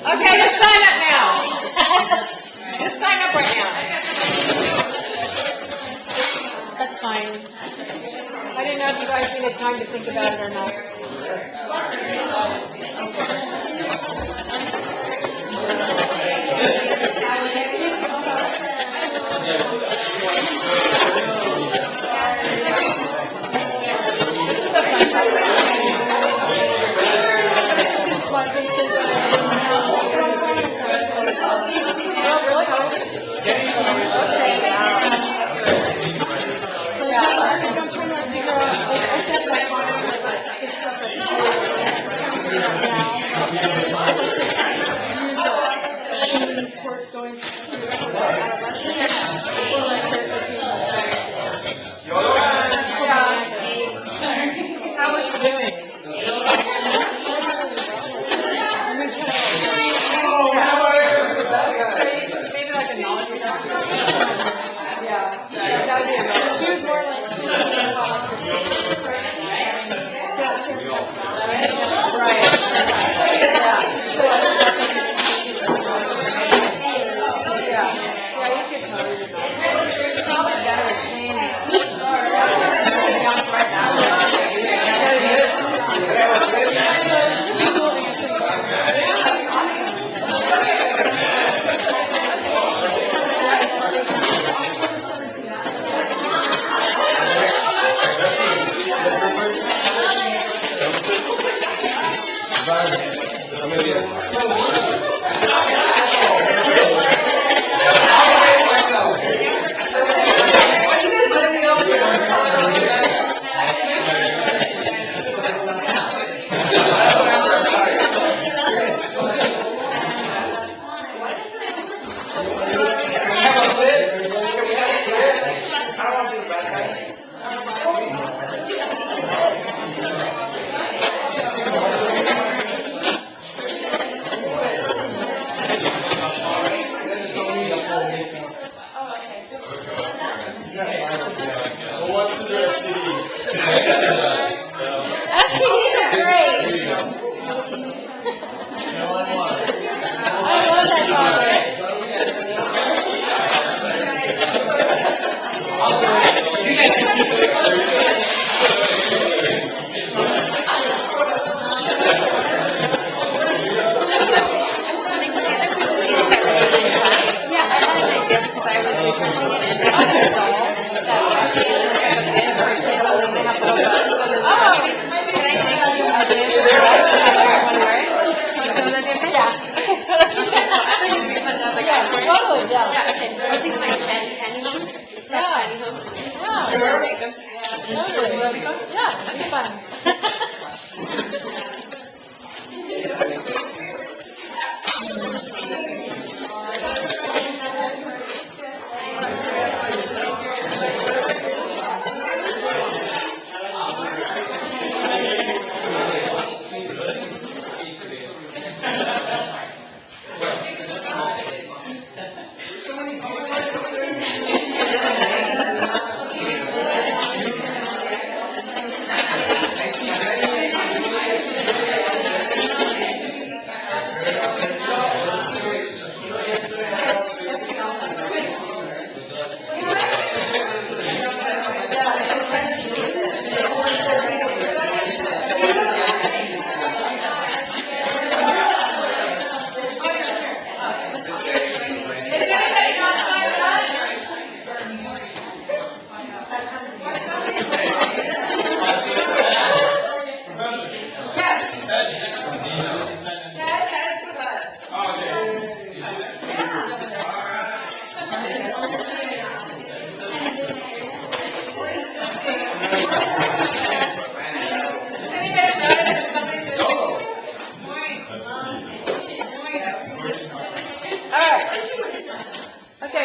Okay, just sign up now. Just sign up right now. That's fine. I didn't know if you guys needed time to think about it or not. I'm gonna be a STDs are great. I love that topic. Yeah, I had an idea because I was researching it and there's a doll that walks in and there's a bit where they always have little bugs. So there's can I take you a bit for the bugs and have everyone wear it? So would that be okay? Yeah. I think it'd be fun to have like Yeah, a totally, yeah. Yeah, okay. I was thinking like candy hose. Yeah. Candy hose. Yeah. Sure. Make them. Totally. Would that be fun? Yeah, it'd be fun.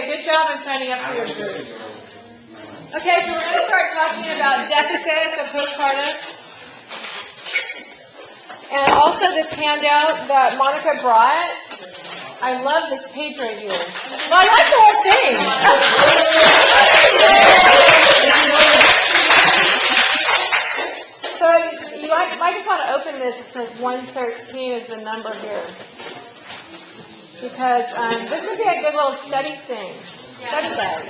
Good job in signing up for your group. Okay, so we're going to start talking about deficits of postpartum. And also this handout that Monica brought. I love this page right here. Well, I like the whole thing. So you might just want to open this. It says 113 is the number here. Because this would be a good little study thing. Study guide.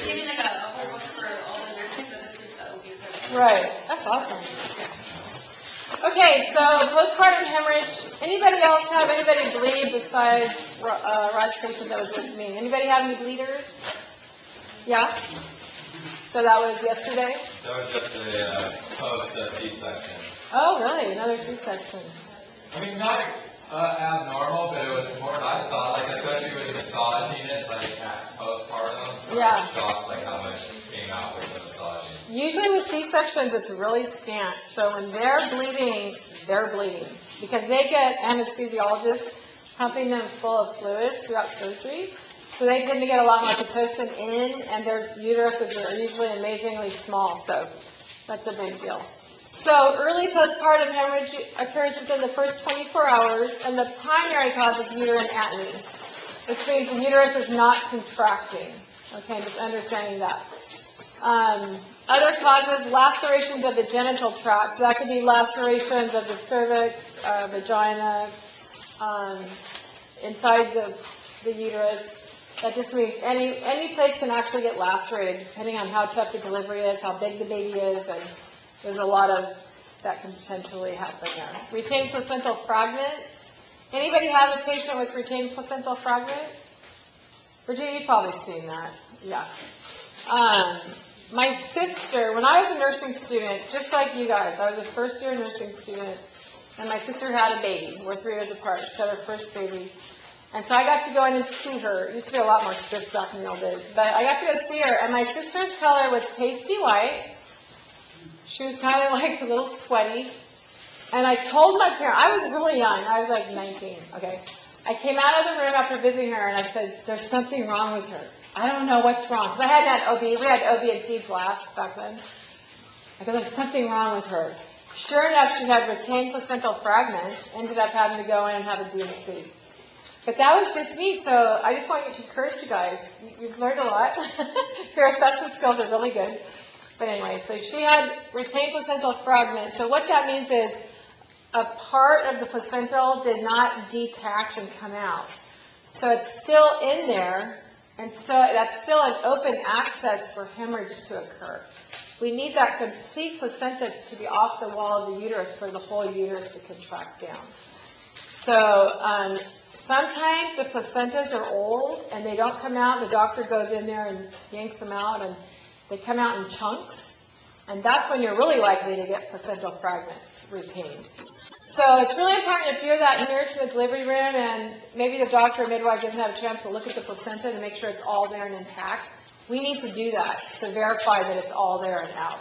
Even like a whole book for all the nurses, but this is that will be for Right. That's awesome. Okay, so postpartum hemorrhage. Anybody else have anybody bleed besides Rod's patient that was with me? Anybody have any bleeders? Yeah? So that was yesterday? That was just a post C-section. Oh, really? Another C-section. I mean, not abnormal, but it was more, I thought, like, especially with massaging it, like, at postpartum. Yeah. I was shocked, like, how much came out with the massaging. Usually with C-sections, it's really scant. So when they're bleeding. Because they get anesthesiologists pumping them full of fluids throughout surgery. So they tend to get a lot more Pitocin in, and their uteruses are usually amazingly small. So that's a big deal. So early postpartum hemorrhage occurs within the first 24 hours, and the primary cause is uterine atony, which means the uterus is not contracting. Okay, just understanding that. Other causes, lacerations of the genital tract. So that could be lacerations of the cervix, vagina, inside the uterus. That just means any place can actually get lacerated, depending on how tough the delivery is, how big the baby is, and there's a lot of that can potentially happen there. Retained placental fragments. Anybody have a patient with retained placental fragments? Virginia, you've probably seen that. Yeah. My sister, when I was a nursing student, just like you guys, I was a first-year nursing student, and my sister had a baby. We're 3 years apart. She had her first baby. And so I got to go in and see her. It used to be a lot more strict back in the old days. But I got to go see her, and my sister's color was pasty white. She was kind of like a little sweaty. And I told my parents, I was really young. I was like 19, okay? I came out of the room after visiting her, and I said, there's something wrong with her. I don't know what's wrong. Because I hadn't had OB. We had OB and peds last back then. I go, there's something wrong with her. Sure enough, she had retained placental fragments. Ended up having to go in and have a DNC. But that was just me, so I just want to encourage you guys. You've learned a lot. Your assessment skills are really good. But anyway, so she had retained placental fragments. So what that means is a part of the placental did not detach and come out. So it's still in there, and so that's still an open access for hemorrhage to occur. We need that complete placenta to be off the wall of the uterus for the whole uterus to contract down. So sometimes the placentas are old and they don't come out. The doctor goes in there and yanks them out, and they come out in chunks. And that's when you're really likely to get placental fragments retained. So it's really important if you're that nurse in the delivery room and maybe the doctor or midwife doesn't have a chance to look at the placenta to make sure it's all there and intact. We need to do that to verify that it's all there and out.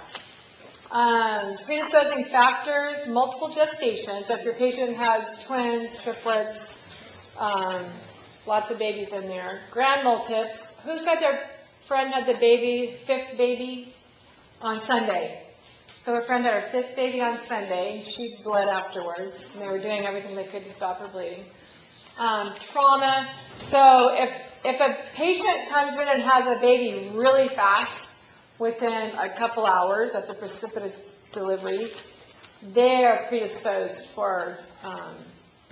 Predisposing factors, multiple gestation. So if your patient has twins, triplets, lots of babies in there. Grand multips. Who said their friend had the baby, 5th baby on Sunday? So her friend had her 5th baby on Sunday. She bled afterwards, and they were doing everything they could to stop her bleeding. Trauma. So if a patient comes in and has a baby really fast, within a couple hours, that's a precipitous delivery, they are predisposed for,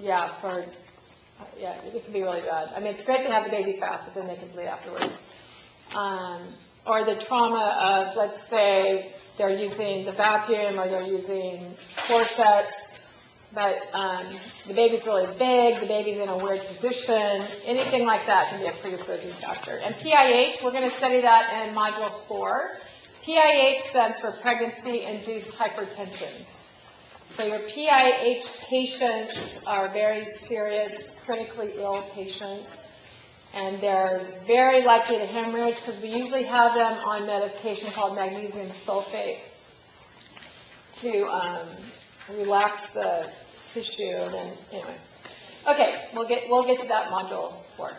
it can be really bad. I mean, it's great to have the baby fast, but then they can bleed afterwards. Or the trauma of, let's say, they're using the vacuum or they're using forceps, but the baby's really big, the baby's in a weird position, anything like that can be a predisposing factor. And PIH, we're going to study that in Module 4. PIH stands for pregnancy-induced hypertension. So your PIH patients are very serious, critically ill patients, and they're very likely to hemorrhage because we usually have them on medication called magnesium sulfate to relax the tissue. And then, anyway. Okay, we'll get to that module 4.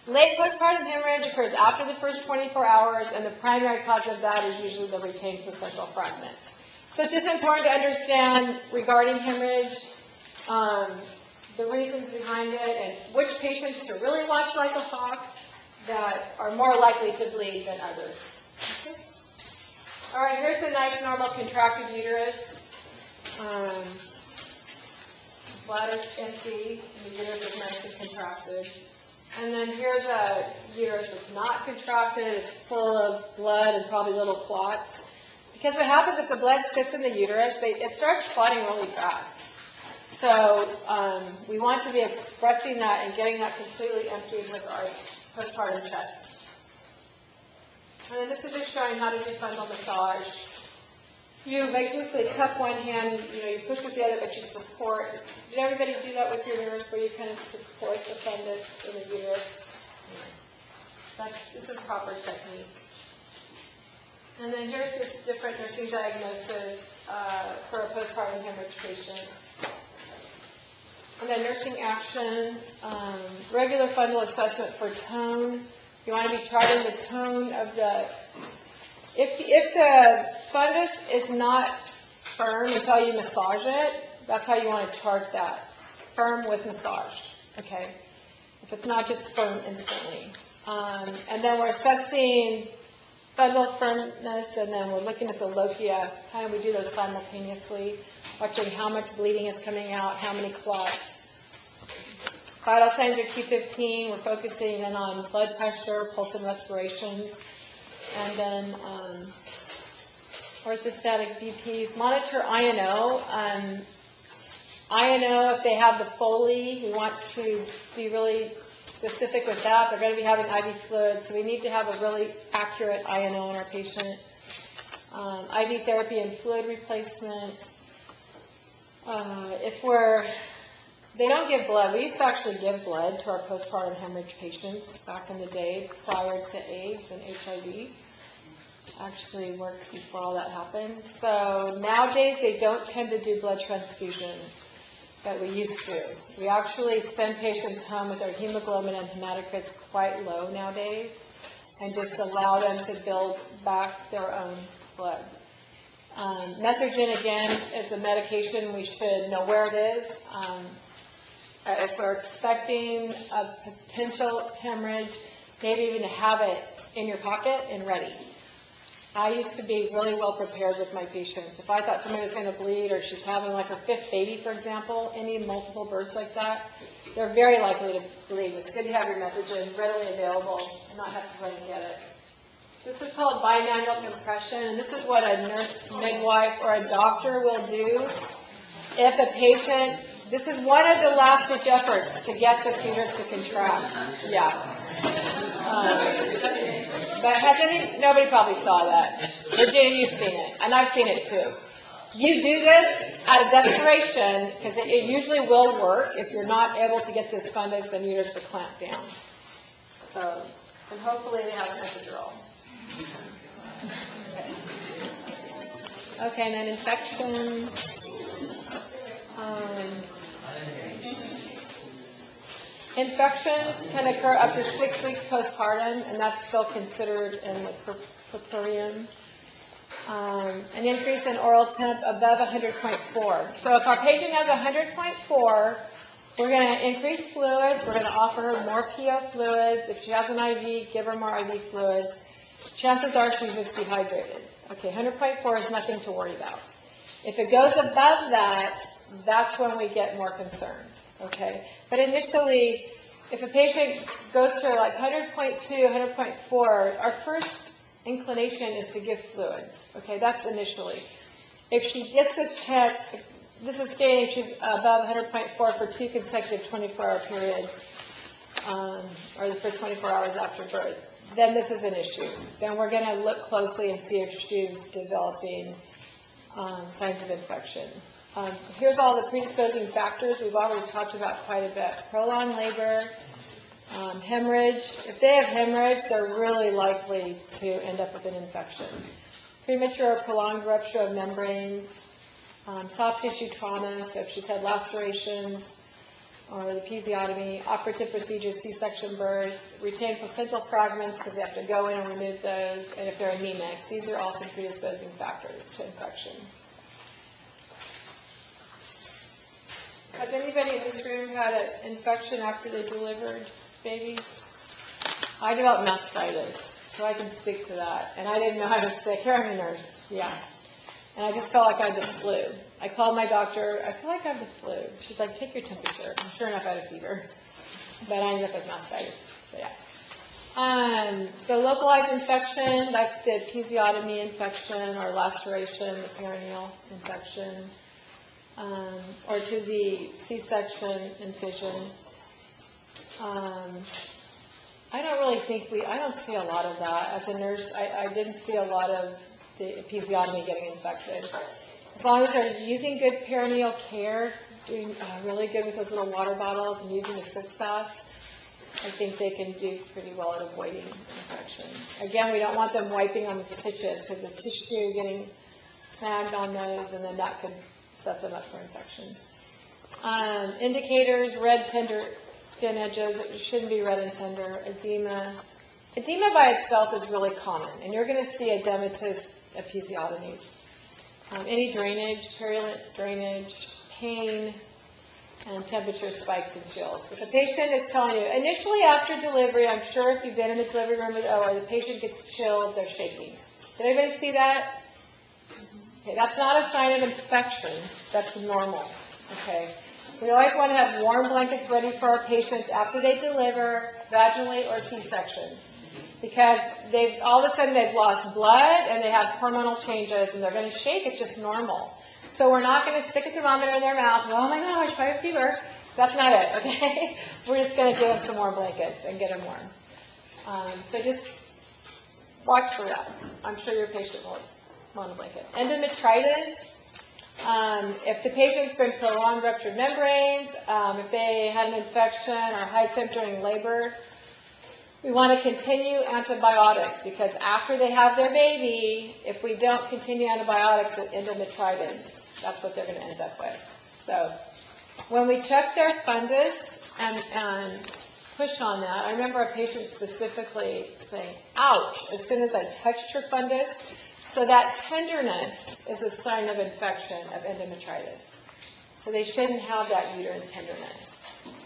Late postpartum hemorrhage occurs after the first 24 hours, and the primary cause of that is usually the retained placental fragments. So it's just important to understand regarding hemorrhage, the reasons behind it, and which patients to really watch like a hawk that are more likely to bleed than others. Okay. All right, here's a nice normal contracted uterus. Bladder's empty, and the uterus is nice and contracted. And then here's a uterus that's not contracted, it's full of blood and probably little clots. Because what happens if the blood sits in the uterus, it starts clotting really fast. So we want to be expressing that and getting that completely emptied with our postpartum checks. And then this is just showing how to do fundal massage. You basically cup one hand, you push with the other, but you support. Did everybody do that with your nurse, where you kind of support the fundus in the uterus? This is proper technique. And then here's just different nursing diagnosis for a postpartum hemorrhage patient. And then nursing action, regular fundal assessment for tone. You want to be charting the tone of the... If the fundus is not firm until you massage it, that's how you want to chart that. Firm with massage, okay? If it's not just firm instantly. And then we're assessing fundal firmness, and then we're looking at the lochia. How do we do those simultaneously? Watching how much bleeding is coming out, how many clots. Vital signs are Q15. We're focusing in on blood pressure, pulse and respirations. And then orthostatic BPs. Monitor INO. INO, if they have the Foley, we want to be really specific with that. They're going to be having IV fluids, so we need to have a really accurate INO in our patient. IV therapy and fluid replacement. They don't give blood. We used to actually give blood to our postpartum hemorrhage patients back in the day prior to AIDS and HIV. Actually worked before all that happened. So nowadays they don't tend to do blood transfusions that we used to. We actually send patients home with their hemoglobin and hematocrits quite low nowadays and just allow them to build back their own blood. Metrogen, again, is a medication. We should know where it is. If we're expecting a potential hemorrhage, maybe even to have it in your pocket and ready. I used to be really well prepared with my patients. If I thought somebody was going to bleed or she's having like her 5th baby, for example, any multiple births like that, they're very likely to bleed. It's good to have your Metrogen readily available and not have to run and get it. This is called bimanual compression, and this is what a nurse, midwife, or a doctor will do if a patient, this is one of the last-ditch efforts to get the fetus to contract. Yeah. But nobody probably saw that. Virginia, you've seen it, and I've seen it too. You do this out of desperation, because it usually will work. If you're not able to get this fundus and uterus to clamp down. So, and hopefully they have an epidural. Okay, and then infection. Infections can occur up to 6 weeks postpartum, and that's still considered in the puerperium. An increase in oral temp above 100.4. So if our patient has 100.4, we're going to increase fluids. We're going to offer her more PO fluids. If she has an IV, give her more IV fluids. Chances are she's just dehydrated. Okay, 100.4 is nothing to worry about. If it goes above that, that's when we get more concerned. Okay, but initially, if a patient goes to like 100.2, 100.4, our first inclination is to give fluids. Okay, that's initially. If she gets this text, this is stating she's above 100.4 for 2 consecutive 24-hour periods, or the first 24 hours after birth, then this is an issue. Then we're going to look closely and see if she's developing signs of infection. Here's all the predisposing factors we've already talked about quite a bit. Prolonged labor, hemorrhage. If they have hemorrhage, they're really likely to end up with an infection. Premature or prolonged rupture of membranes, soft tissue trauma, so if she's had lacerations, or the episiotomy, operative procedures, C-section birth, retained placental fragments because they have to go in and remove those, and if they're anemic. These are all some predisposing factors to infection. Has anybody in this room had an infection after they delivered baby? I developed mastitis, so I can speak to that. And I didn't know I was sick. Here I'm a nurse, yeah. And I just felt like I had the flu. I called my doctor, I feel like I have the flu. She's like, take your temperature. And sure enough, I had a fever. But I ended up with mastitis, so yeah. So localized infection, that's the episiotomy infection or laceration, the perineal infection. Or to the C-section incision. I don't really think I don't see a lot of that. As a nurse, I didn't see a lot of the episiotomy getting infected. As long as they're using good perineal care, doing really good with those little water bottles and using the sitz baths, I think they can do pretty well at avoiding infection. Again, we don't want them wiping on the stitches because the tissue getting snagged on those, and then that could set them up for infection. Indicators, red, tender skin edges. It shouldn't be red and tender. Edema. Edema by itself is really common, and you're going to see edematous episiotomies. Any drainage, purulent drainage, pain, and temperature spikes and chills. If a patient is telling you, initially after delivery, I'm sure if you've been in the delivery room with OR, the patient gets chilled, they're shaking. Did anybody see that? Okay, that's not a sign of infection. That's normal. Okay. We always want to have warm blankets ready for our patients after they deliver, vaginally or C-section. Because all of a sudden they've lost blood and they have hormonal changes and they're going to shake. It's just normal. So we're not going to stick a thermometer in their mouth. Oh my gosh, I have fever. That's not it, okay? We're just going to give them some warm blankets and get them warm. So just watch for that. I'm sure your patient will want a blanket. Endometritis. If the patient's been prolonged ruptured membranes, if they had an infection or high temp during labor, we want to continue antibiotics because after they have their baby, if we don't continue antibiotics with endometritis, that's what they're going to end up with. So when we check their fundus and push on that, I remember a patient specifically saying, ouch, as soon as I touched her fundus. So that tenderness is a sign of infection of endometritis. So they shouldn't have that uterine tenderness.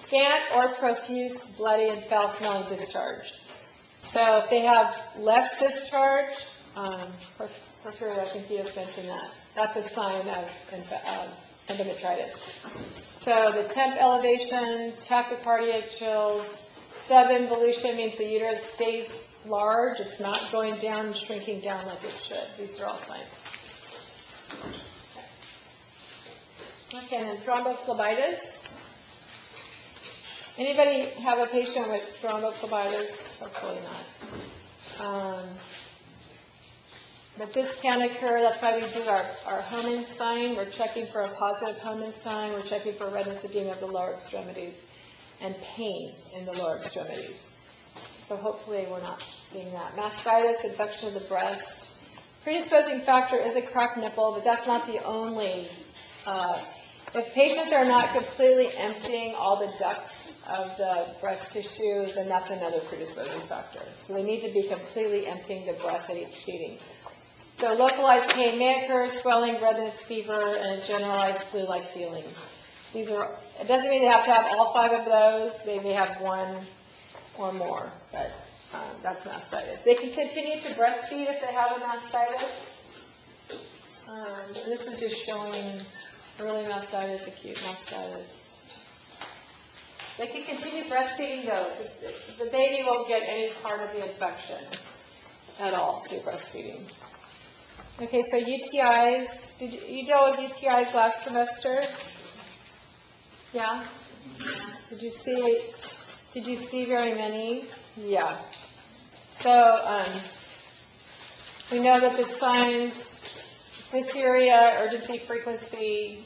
Scant or profuse, bloody, and foul-smelling discharge. So if they have less discharge, porphyria, I think you just mentioned that. That's a sign of endometritis. So the temp elevation, tachycardia, chills, subinvolution means the uterus stays large. It's not going down and shrinking down like it should. These are all signs. Okay, and then thrombophlebitis. Anybody have a patient with thrombophlebitis? Hopefully not. But this can occur. That's why we do our Homan sign. We're checking for a positive Homan sign. We're checking for redness, edema of the lower extremities and pain in the lower extremities. So hopefully we're not seeing that. Mastitis, infection of the breast. Predisposing factor is a cracked nipple, but that's not the only. If patients are not completely emptying all the ducts of the breast tissue, then that's another predisposing factor. So they need to be completely emptying the breast at each feeding. So localized pain may occur, swelling, redness, fever, and a generalized flu-like feeling. It doesn't mean they have to have all 5 of those. They may have 1 or more, but that's mastitis. They can continue to breastfeed if they have a mastitis. And this is just showing early mastitis, acute mastitis. They can continue breastfeeding though. The baby won't get any part of the infection at all through breastfeeding. Okay, so UTIs. Did you deal with UTIs last semester? Yeah? Did you see very many? Yeah. So we know that the signs, dysuria, urgency, frequency,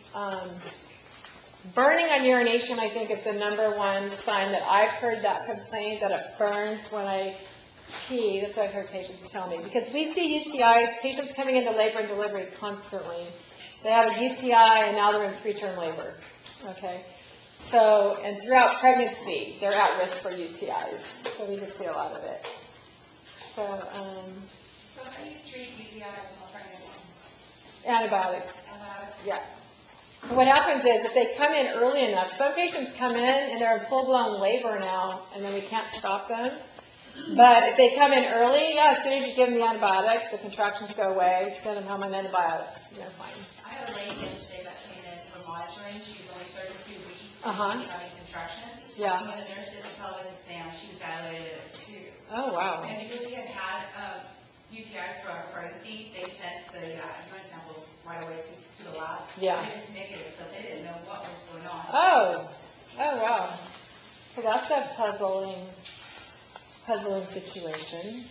burning on urination, I think is the #1 sign that I've heard that complaint, that it burns when I pee. That's what I've heard patients tell me. Because we see UTIs, patients coming into labor and delivery constantly. They have a UTI and now they're in preterm labor. Okay? So, and throughout pregnancy, they're at risk for UTIs. So we just see a lot of it. So, So how do you treat UTI while pregnant? antibiotics. Antibiotics? Yeah. What happens is if they come in early enough, some patients come in and they're in full-blown labor now, and then we can't stop them. But if they come in early, yeah, as soon as you give them the antibiotics, the contractions go away, send them home on antibiotics, and they're fine. I had a lady yesterday that came in for monitoring. She was only 32 weeks. Uh-huh. She was having contractions. Yeah. And when the nurse did the pelvic exam, she was dilated at 2. Oh, wow. And because she had had UTIs throughout her pregnancy, they sent the urine samples right away to the lab. Yeah. And it was negative, so they didn't know what was going on. Oh, wow. So that's a puzzling situation.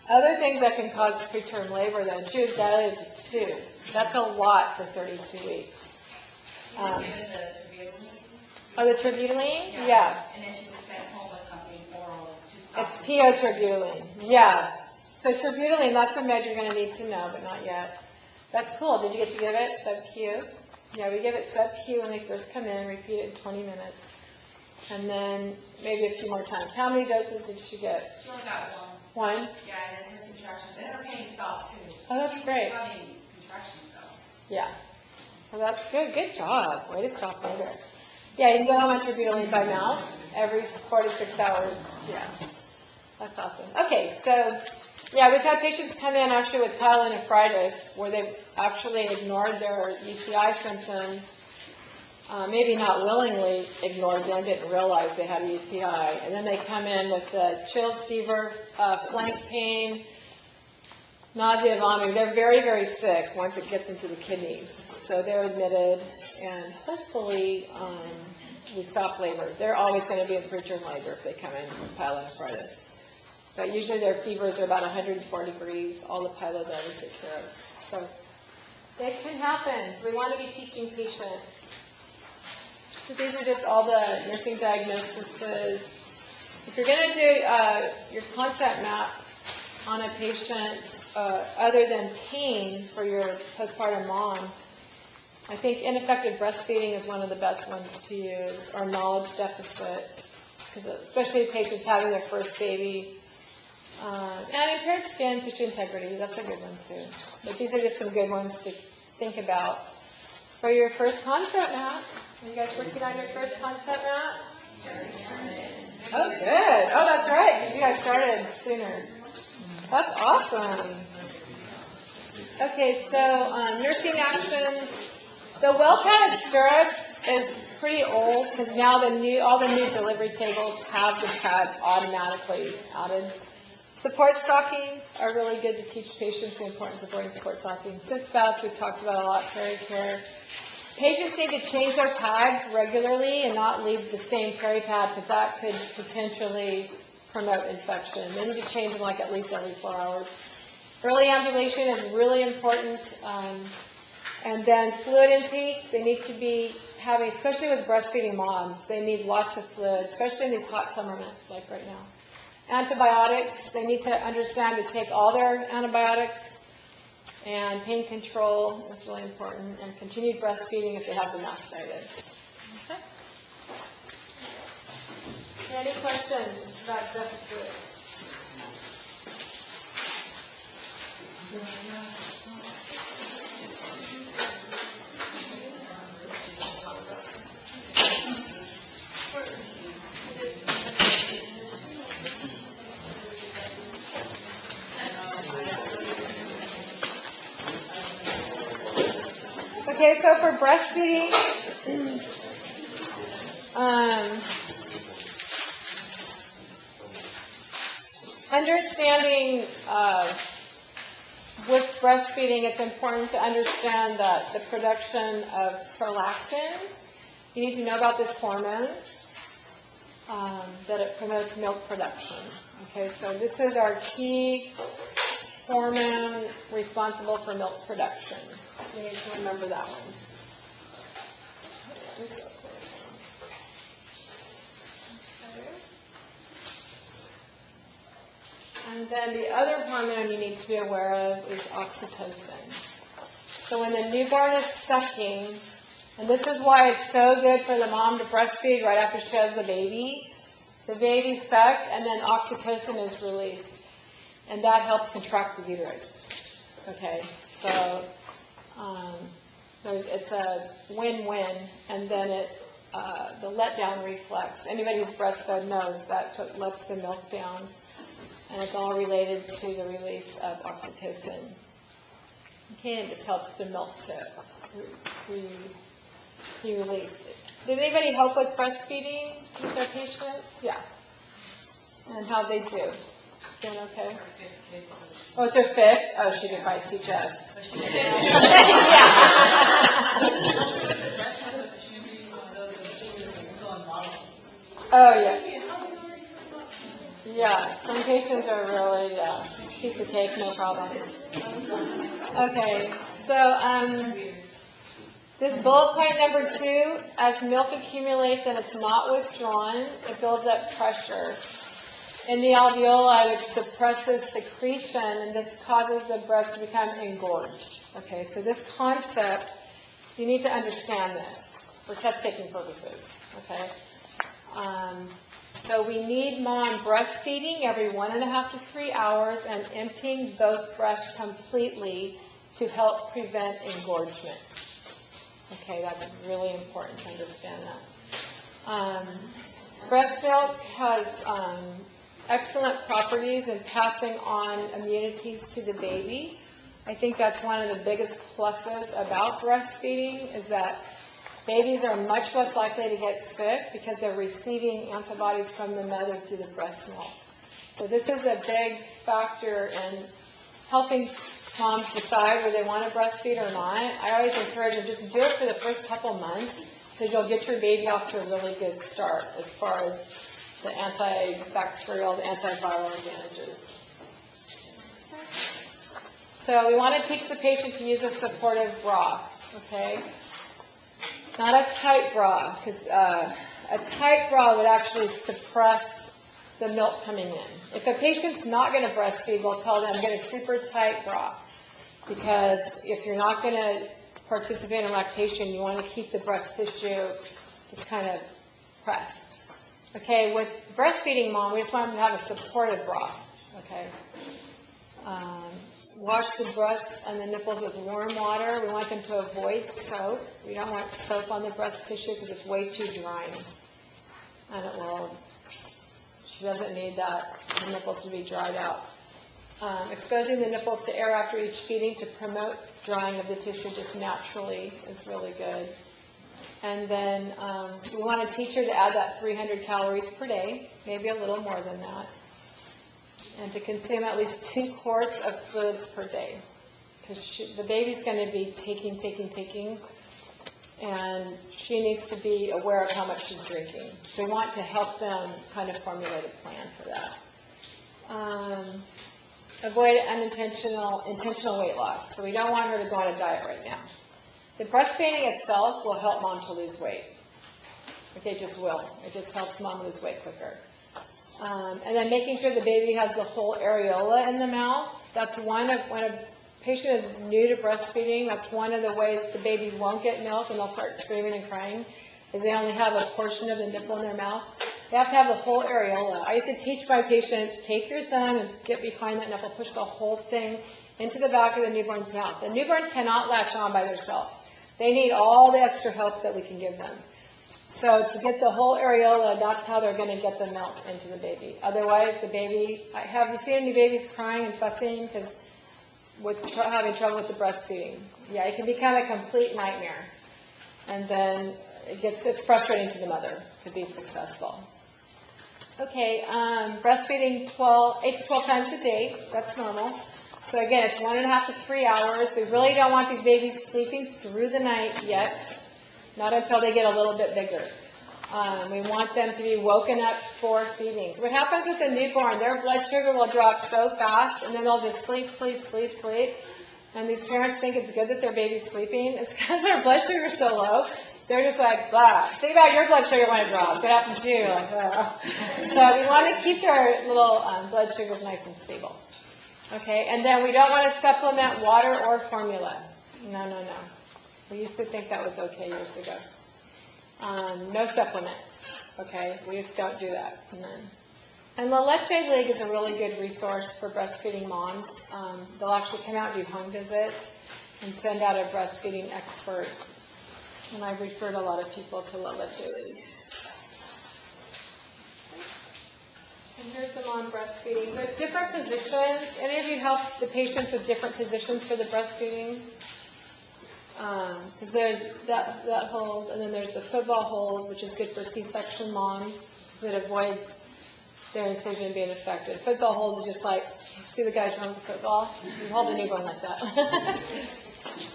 Other things that can cause preterm labor, though, she was dilated to 2. That's a lot for 32 weeks. She was given the Tributaline. Oh, the Tributaline? Yeah. And then she was sent home with something oral to stop. It's P-O-Tributaline. Yeah. So Tributaline, that's a med you're going to need to know, but not yet. That's cool. Did you get to give it sub-Q? Yeah, we give it sub-Q when they first come in, repeat it in 20 minutes. And then maybe a few more times. How many doses did she get? She only got 1? one. Yeah, and then her contractions, and her pain stopped too. Oh, that's great. She was having contractions though. Yeah. So that's good. Good job. Way to stop later. Yeah, you can go home on Tributaline by mouth every 4 to 6 hours. Yeah. That's awesome. Okay, so yeah, we've had patients come in actually with pyelonephritis where they've actually ignored their UTI symptoms. Maybe not willingly ignored them, didn't realize they had a UTI. And then they come in with chills, fever, flank pain, nausea, vomiting. They're very, very sick once it gets into the kidneys. So they're admitted, and hopefully we stop labor. They're always going to be in preterm labor if they come in with pyelonephritis. But usually their fevers are about 104 degrees. All the pylos I would take care of. So It can happen. We want to be teaching patients. So these are just all the nursing diagnoses. If you're going to do your concept map on a patient, other than pain for your postpartum mom, I think ineffective breastfeeding is one of the best ones to use, or knowledge deficit, because especially patients having their first baby. And impaired skin tissue integrity, that's a good one too. But these are just some good ones to think about. For your first concept map, are you guys working on your first concept map? Oh, good. Oh, that's right, because you guys started sooner. That's awesome. Okay, so nursing actions. The well-padded stirrup is pretty old because now all the new delivery tables have the pads automatically added. Support stockings are really good to teach patients the importance of wearing support stockings. Since baths, we've talked about a lot, peri-care. Patients need to change their pads regularly and not leave the same peri-pad because that could potentially promote infection. They need to change them like at least every 4 hours. Early ambulation is really important. And then fluid intake, they need to be having, especially with breastfeeding moms, they need lots of fluid, especially in these hot summer months like right now. Antibiotics, they need to understand to take all their antibiotics. And pain control is really important. And continued breastfeeding if they have the mastitis. Okay. Any questions about deficit? Okay, so for breastfeeding, understanding with breastfeeding, it's important to understand that the production of prolactin, you need to know about this hormone, that it promotes milk production. Okay, so this is our key hormone responsible for milk production. So you need to remember that one. And then the other hormone you need to be aware of is oxytocin. So when the newborn is sucking, and this is why it's so good for the mom to breastfeed right after she has the baby sucks, and then oxytocin is released. And that helps contract the uterus. Okay, so it's a win-win, and then the letdown reflex. Anybody who's breastfed knows that's what lets the milk down, and it's all related to the release of oxytocin. Okay, and it just helps the milk to be released. Did anybody help with breastfeeding with their patients? Yeah. And how'd they do? Doing okay? Oh, it's her fifth? Oh, she could probably teach us. Oh, yeah. Yeah, some patients are really, piece of cake, no problem. Okay, so this bullet point number 2, as milk accumulates and it's not withdrawn, it builds up pressure in the alveoli, which suppresses secretion, and this causes the breast to become engorged. Okay, so this concept, you need to understand this for test-taking purposes. Okay, so we need mom breastfeeding every 1.5 to 3 hours and emptying both breasts completely to help prevent engorgement. Okay, that's really important to understand that. Breast milk has excellent properties in passing on immunities to the baby. I think that's one of the biggest pluses about breastfeeding is that babies are much less likely to get sick because they're receiving antibodies from the mother through the breast milk. So this is a big factor in helping moms decide whether they want to breastfeed or not. I always encourage them just do it for the first couple months because you'll get your baby off to a really good start as far as the antibacterial, the antiviral advantages. So we want to teach the patient to use a supportive bra, okay? Not a tight bra, because a tight bra would actually suppress the milk coming in. If a patient's not going to breastfeed, we'll tell them get a super tight bra, because if you're not going to participate in lactation, you want to keep the breast tissue just kind of pressed. Okay, with breastfeeding mom, we just want them to have a supportive bra, okay? Wash the breast and the nipples with warm water. We want them to avoid soap. We don't want soap on the breast tissue because it's way too drying. And it will, she doesn't need that, the nipples to be dried out. Exposing the nipples to air after each feeding to promote drying of the tissue just naturally is really good. And then we want to teach her to add that 300 calories per day, maybe a little more than that. And to consume at least 2 quarts of fluids per day. Because the baby's going to be taking, and she needs to be aware of how much she's drinking. So we want to help them kind of formulate a plan for that. Avoid intentional weight loss. So we don't want her to go on a diet right now. The breastfeeding itself will help mom to lose weight. Okay, it just will. It just helps mom lose weight quicker. And then making sure the baby has the whole areola in the mouth. That's when a patient is new to breastfeeding, that's one of the ways the baby won't get milk and they'll start screaming and crying, is they only have a portion of the nipple in their mouth. They have to have the whole areola. I used to teach my patients, take your thumb and get behind that nipple, push the whole thing into the back of the newborn's mouth. The newborn cannot latch on by themselves. They need all the extra help that we can give them. So to get the whole areola, that's how they're going to get the milk into the baby. Otherwise, the baby, have you seen any babies crying and fussing because having trouble with the breastfeeding? Yeah, it can become a complete nightmare. And then it's frustrating to the mother to be successful. Okay, breastfeeding 8 to 12 times a day, that's normal. So again, it's 1.5 to 3 hours. We really don't want these babies sleeping through the night yet. Not until they get a little bit bigger. We want them to be woken up for feedings. What happens with a newborn, their blood sugar will drop so fast, and then they'll just sleep. And these parents think it's good that their baby's sleeping. It's because their blood sugar is so low. They're just like, blah. Think about your blood sugar when it drops. What happens to you? Like, blah. So we want to keep their little blood sugars nice and stable. Okay, and then we don't want to supplement water or formula. No. We used to think that was okay years ago. No supplements, okay? We just don't do that. And La Leche League is a really good resource for breastfeeding moms. They'll actually come out and do home visits and send out a breastfeeding expert. And I've referred a lot of people to La Leche League. And here's the mom breastfeeding. There's different positions. Any of you help the patients with different positions for the breastfeeding? Because there's that hold, and then there's the football hold, which is good for C-section moms, because it avoids their incision being affected. Football hold is just like, see the guys run the football? You hold the newborn like that.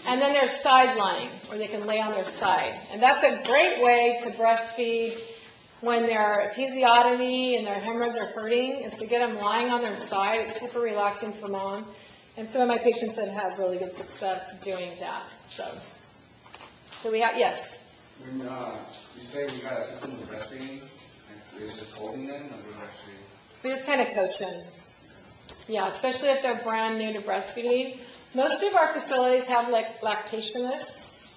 And then there's side lying, where they can lay on their side. And that's a great way to breastfeed when they're episiotomy and their hemorrhoids are hurting, is to get them lying on their side. It's super relaxing for mom. And some of my patients have had really good success doing that. So we have, yes? When you say we got a system of breastfeeding, like, is just holding them, or do we actually? We just kind of coach them. Yeah, especially if they're brand new to breastfeeding. Most of our facilities have like lactationists,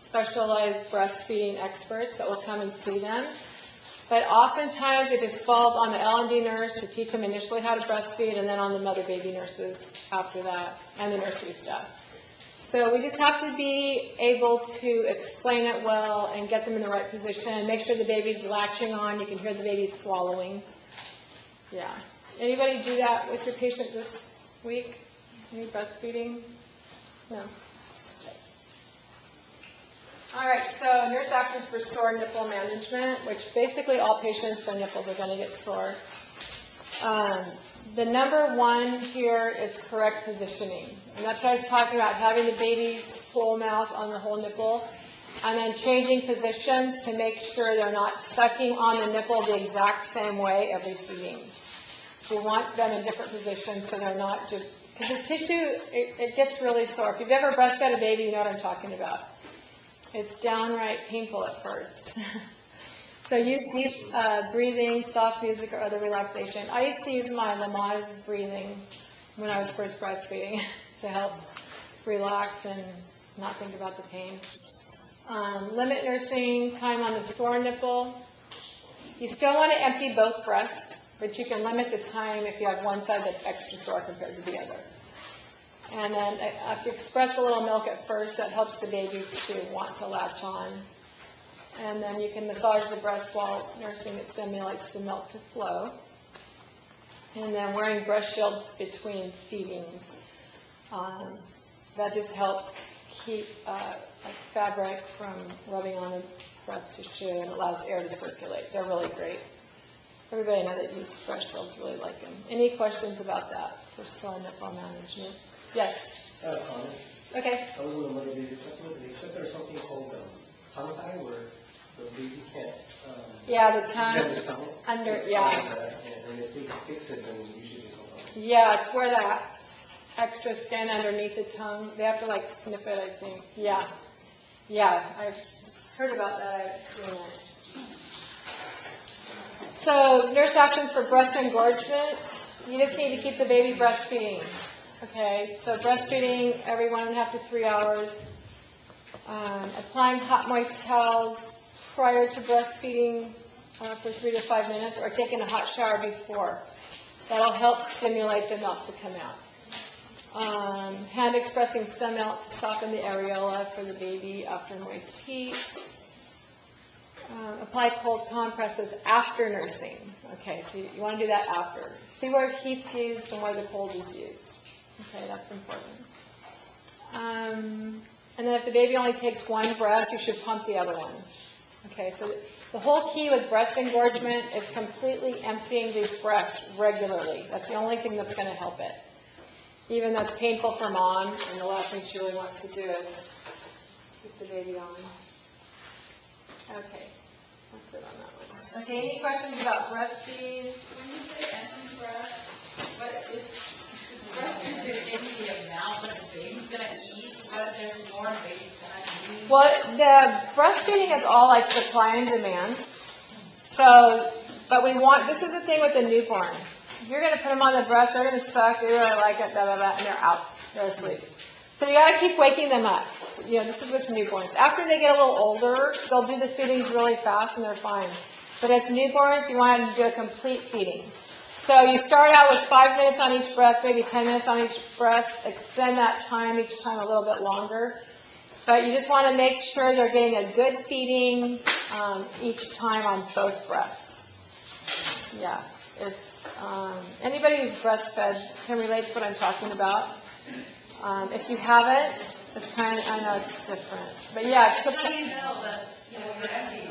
specialized breastfeeding experts that will come and see them. But oftentimes it just falls on the L&D nurse to teach them initially how to breastfeed, and then on the mother-baby nurses after that, and the nursery staff. So we just have to be able to explain it well and get them in the right position. Make sure the baby's latching on. You can hear the baby swallowing. Yeah. Anybody do that with your patient this week? Any breastfeeding? No. Okay. All right, so here's options for sore nipple management, which basically all patients, their nipples are going to get sore. The number one here is correct positioning. And that's what I was talking about, having the baby's full mouth on the whole nipple, and then changing positions to make sure they're not sucking on the nipple the exact same way every feeding. So we want them in different positions so they're not just because the tissue, it gets really sore. If you've ever breastfed a baby, you know what I'm talking about. It's downright painful at first. So use deep breathing, soft music, or other relaxation. I used to use my Lamaze breathing when I was first breastfeeding to help relax and not think about the pain. Limit nursing time on the sore nipple. You still want to empty both breasts, but you can limit the time if you have one side that's extra sore compared to the other. And then if you express a little milk at first, that helps the baby to want to latch on. And then you can massage the breast while nursing. It stimulates the milk to flow. And then wearing breast shields between feedings. That just helps keep fabric from rubbing on the breast tissue and allows air to circulate. They're really great. Everybody I know that uses breast shields really like them. Any questions about that for sore nipple management? Yes? I have a comment. Okay. I was in the mother baby supplement, and they said there's something called tongue tie where the baby can't. Yeah, the tongue extend his tongue. under, yeah. And if they can fix it, then usually they come out. Yeah, it's where that extra skin underneath the tongue, they have to like snip it, I think. Yeah. Yeah, I've heard about that. I've seen it. So, nurse actions for breast engorgement. You just need to keep the baby breastfeeding. Okay, so breastfeeding every 1.5 to 3 hours. Applying hot, moist towels prior to breastfeeding for 3 to 5 minutes, or taking a hot shower before. That'll help stimulate the milk to come out. Hand expressing stem milk to soften the areola for the baby after moist heat. Apply cold compresses after nursing. Okay, so you want to do that after. See where heat's used and where the cold is used. Okay, that's important. And then if the baby only takes one breast, you should pump the other one. Okay, so the whole key with breast engorgement is completely emptying these breasts regularly. That's the only thing that's going to help it. Even though it's painful for mom, and the last thing she really wants to do is keep the baby on. Okay, that's it on that one. Okay, any questions about breastfeed? When you say empty breast, what is breast is in the amount that the baby's gonna eat, but there's more baby's gonna eat? Well, the breastfeeding is all like supply and demand. So, but we want, this is the thing with the newborn. If you're going to put them on the breast, they're going to suck, they really like it, blah, blah, blah, and they're out. They're asleep. So you got to keep waking them up. You know, this is with newborns. After they get a little older, they'll do the feedings really fast and they're fine. But as newborns, you want to do a complete feeding. So you start out with 5 minutes on each breast, maybe 10 minutes on each breast. Extend that time each time a little bit longer. But you just want to make sure they're getting a good feeding each time on both breasts. Yeah, it's anybody who's breastfed can relate to what I'm talking about. If you haven't, it's kind of, I know it's different. But yeah, it's How do you know that, you know, you're empty?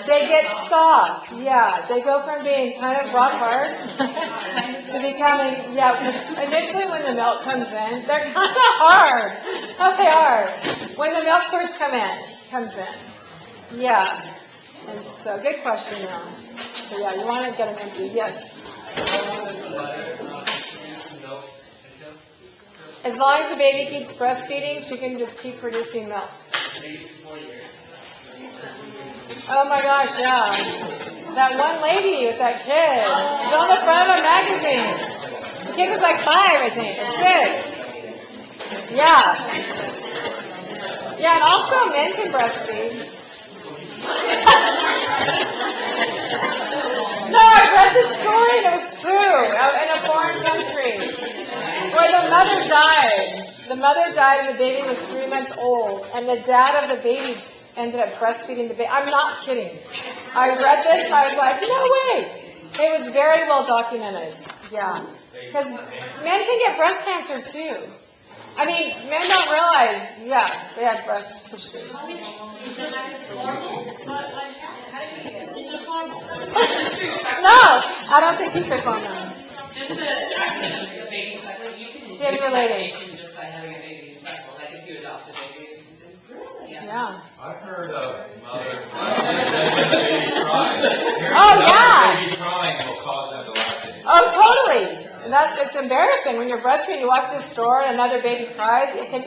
they get soft. Yeah, they go from being kind of rock hard to becoming, yeah, because initially when the milk comes in, they're kind of hard. Oh, they are. When the milk first comes in. Yeah. And so, good question, though. So, yeah, you want to get them empty. Yes. As long as the baby keeps breastfeeding, she can just keep producing milk. Oh my gosh, yeah. That one lady with that kid. It's on the front of a magazine. The kid was like 5, I think. It's 6. Yeah. Yeah, and also men can breastfeed. No, I read this story and it was true. In a foreign country. Where the mother died. The mother died and the baby was 3 months old. And the dad of the baby ended up breastfeeding the baby. I'm not kidding. I read this and I was like, no way. It was very well documented. Yeah. Because men can get breast cancer too. I mean, men don't realize, yeah, they have breast tissue. No, I don't think he took on them. Just the action of the baby cycle, you can Stimulating. just by having a baby cycle, like if you adopt a baby. Really? Yeah. I've heard of mothers when the baby cries. Oh, yeah. The baby crying will cause them to lactate. Oh, totally. it's embarrassing when you're breastfeeding, you walk to the store and another baby cries. It can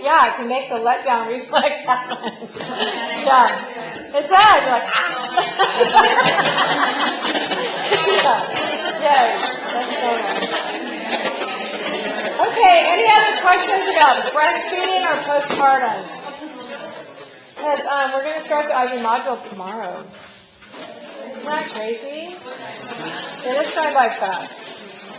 make the letdown reflex happen. Yeah. It does. You're like, ah. Yeah. That's so nice. Okay, any other questions about breastfeeding or postpartum? Because we're going to start the IV module tomorrow. Isn't that crazy? It is going by fast.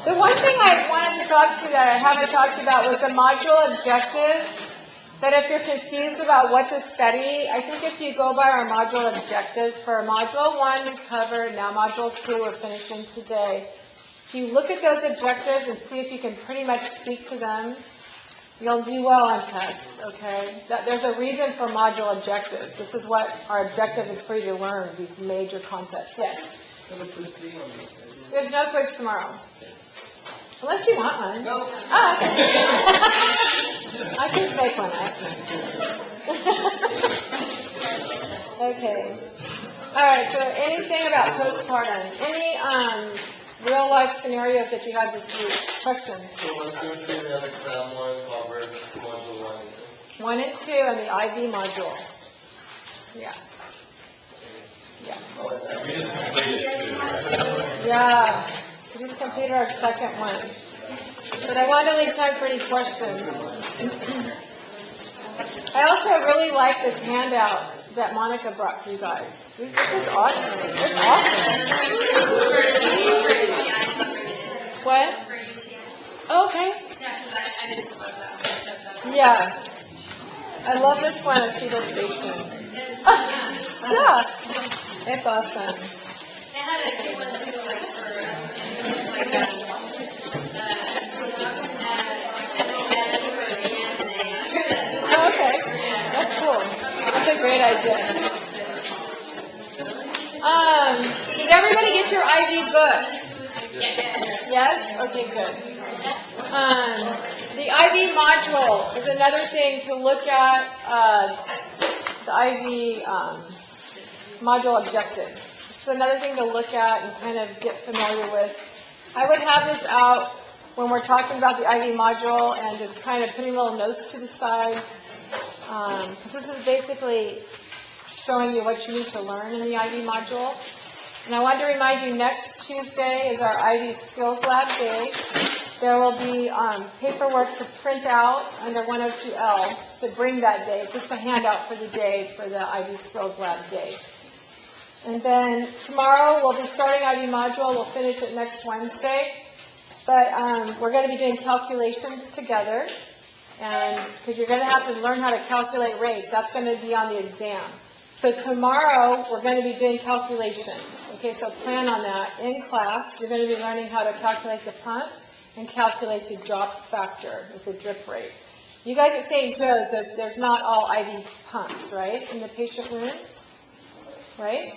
The one thing I wanted to talk to you that I haven't talked about was the module objectives. That if you're confused about what to study, I think if you go by our module objectives, for module 1 we covered, now module 2 we're finishing today. If you look at those objectives and see if you can pretty much speak to them, you'll do well on tests, okay? There's a reason for module objectives. This is what our objective is for you to learn, these major concepts. Yes? There's no quiz tomorrow. Unless you want one. No. Oh, okay. I can make one, Okay. All right, so anything about postpartum? Any real life scenarios that you had this week? Questions? So let's go see the other exam 1 covers module 1 and 2. 1 and 2 and the IV module. Yeah. Yeah. We just completed 2. Yeah. We just completed our second one. But I wanted to leave time for any questions. I also really like this handout that Monica brought for you guys. This is awesome. It's awesome. What? Okay. Yeah. I love this one at Fetal Station. Yeah. It's awesome. They had a good one too, like for, Oh, okay. That's cool. That's a great idea. Did everybody get your IV book? Yes? Okay, good. The IV module is another thing to look at, the IV module objectives. It's another thing to look at and kind of get familiar with. I would have this out when we're talking about the IV module and just kind of putting little notes to the side. Because this is basically showing you what you need to learn in the IV module. And I wanted to remind you, next Tuesday is our IV Skills Lab Day. There will be paperwork to print out under 102L to bring that day. It's just a handout for the day for the IV Skills Lab Day. And then tomorrow we'll be starting IV module. We'll finish it next Wednesday. But we're going to be doing calculations together. And because you're going to have to learn how to calculate rates. That's going to be on the exam. So tomorrow we're going to be doing calculations. Okay, so plan on that. In class, you're going to be learning how to calculate the pump and calculate the drop factor with the drip rate. You guys at St. Joe's, there's not all IV pumps, right, in the patient room? Right?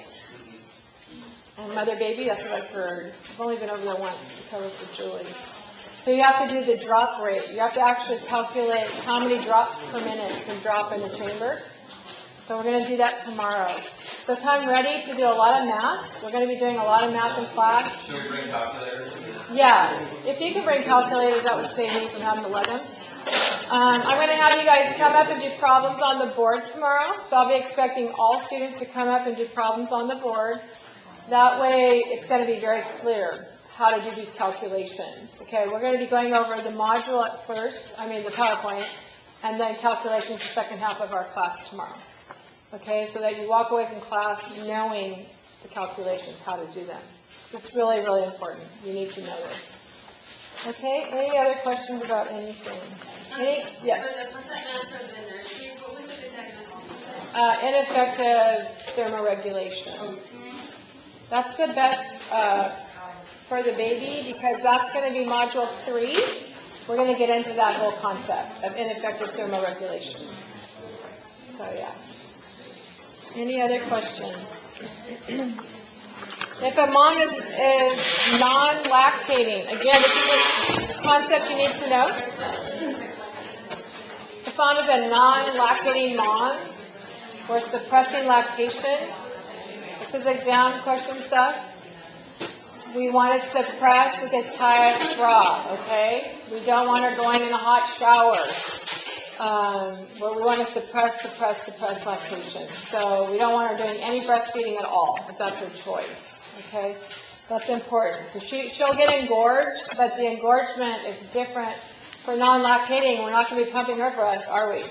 And mother baby, that's what I've heard. I've only been over there once to cover for Julie. So you have to do the drop rate. You have to actually calculate how many drops per minute can drop in the chamber. So we're going to do that tomorrow. So come ready to do a lot of math. We're going to be doing a lot of math in class. Should we bring calculators? Yeah. If you can bring calculators, that would save me from having to lug them. I'm going to have you guys come up and do problems on the board tomorrow. So I'll be expecting all students to come up and do problems on the board. That way, it's going to be very clear how to do these calculations. Okay, we're going to be going over the module at first, the PowerPoint, and then calculations the second half of our class tomorrow. Okay, so that you walk away from class knowing the calculations, how to do them. It's really, really important. You need to know this. Okay, any other questions about anything? Yes? Ineffective thermoregulation. That's the best for the baby because that's going to be module 3. We're going to get into that whole concept of ineffective thermoregulation. So, yeah. Any other questions? If a mom is non-lactating, again, this is a concept you need to know. If mom is a non-lactating mom or suppressing lactation, this is exam question stuff. we want to suppress with a Thai bra, okay? We don't want her going in a hot shower. But we want to suppress lactation. So we don't want her doing any breastfeeding at all, if that's her choice, okay? That's important, because she'll get engorged, but the engorgement is different for non-lactating. We're not going to be pumping her breast, are we?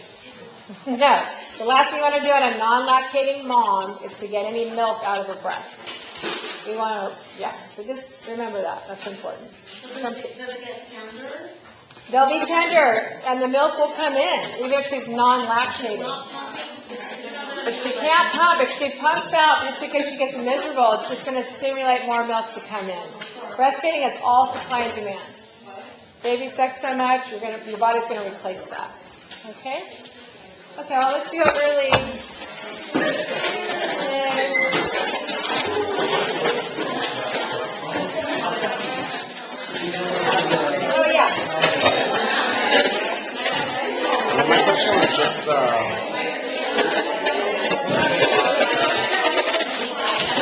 No. The last thing you want to do on a non-lactating mom is to get any milk out of her breast. We want to, yeah, so just remember that. That's important. Does it get tender? They'll be tender, and the milk will come in, even if she's non-lactating. If she can't pump, if she pumps out just because she gets miserable, it's just going to stimulate more milk to come in. Breastfeeding is all supply and demand. Baby sucks so much, your body's going to replace that. Okay? Okay, I'll let you go early. Oh, yeah. My question was just,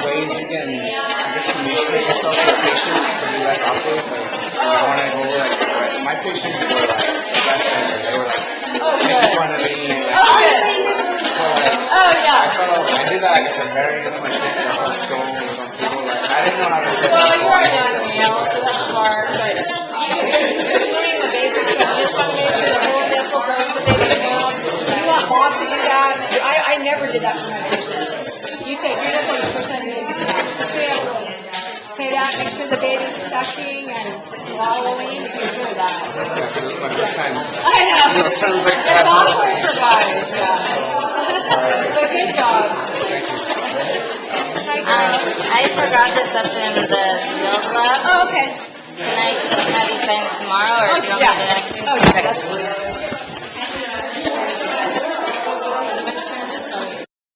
ways you can, I guess, communicate yourself to a patient to be less awkward. Like, I want to go, like, my patients were, like, breastfeeders. They were, like, making fun of me. Oh, good. Oh, yeah. I did that, like, at the very end of my shift. I was so, some people, like, I didn't know how to say Well, you are a young male, so that's hard, but just learning the basics. You just want to make sure the whole nipple goes to the baby's mouth. You want mom to do that. I never did that for my patients. You take your nipple and push that in the baby's mouth. Say that, make sure the baby's sucking and swallowing. You can do that. my first time. I know. Those terms like It's that. awkward for guys, yeah. But good job. Hi, girl. I forgot this up in the Field Lab. Oh, okay. Can I have you sign it tomorrow, or do you want me to next week? Oh, yeah, that's fine.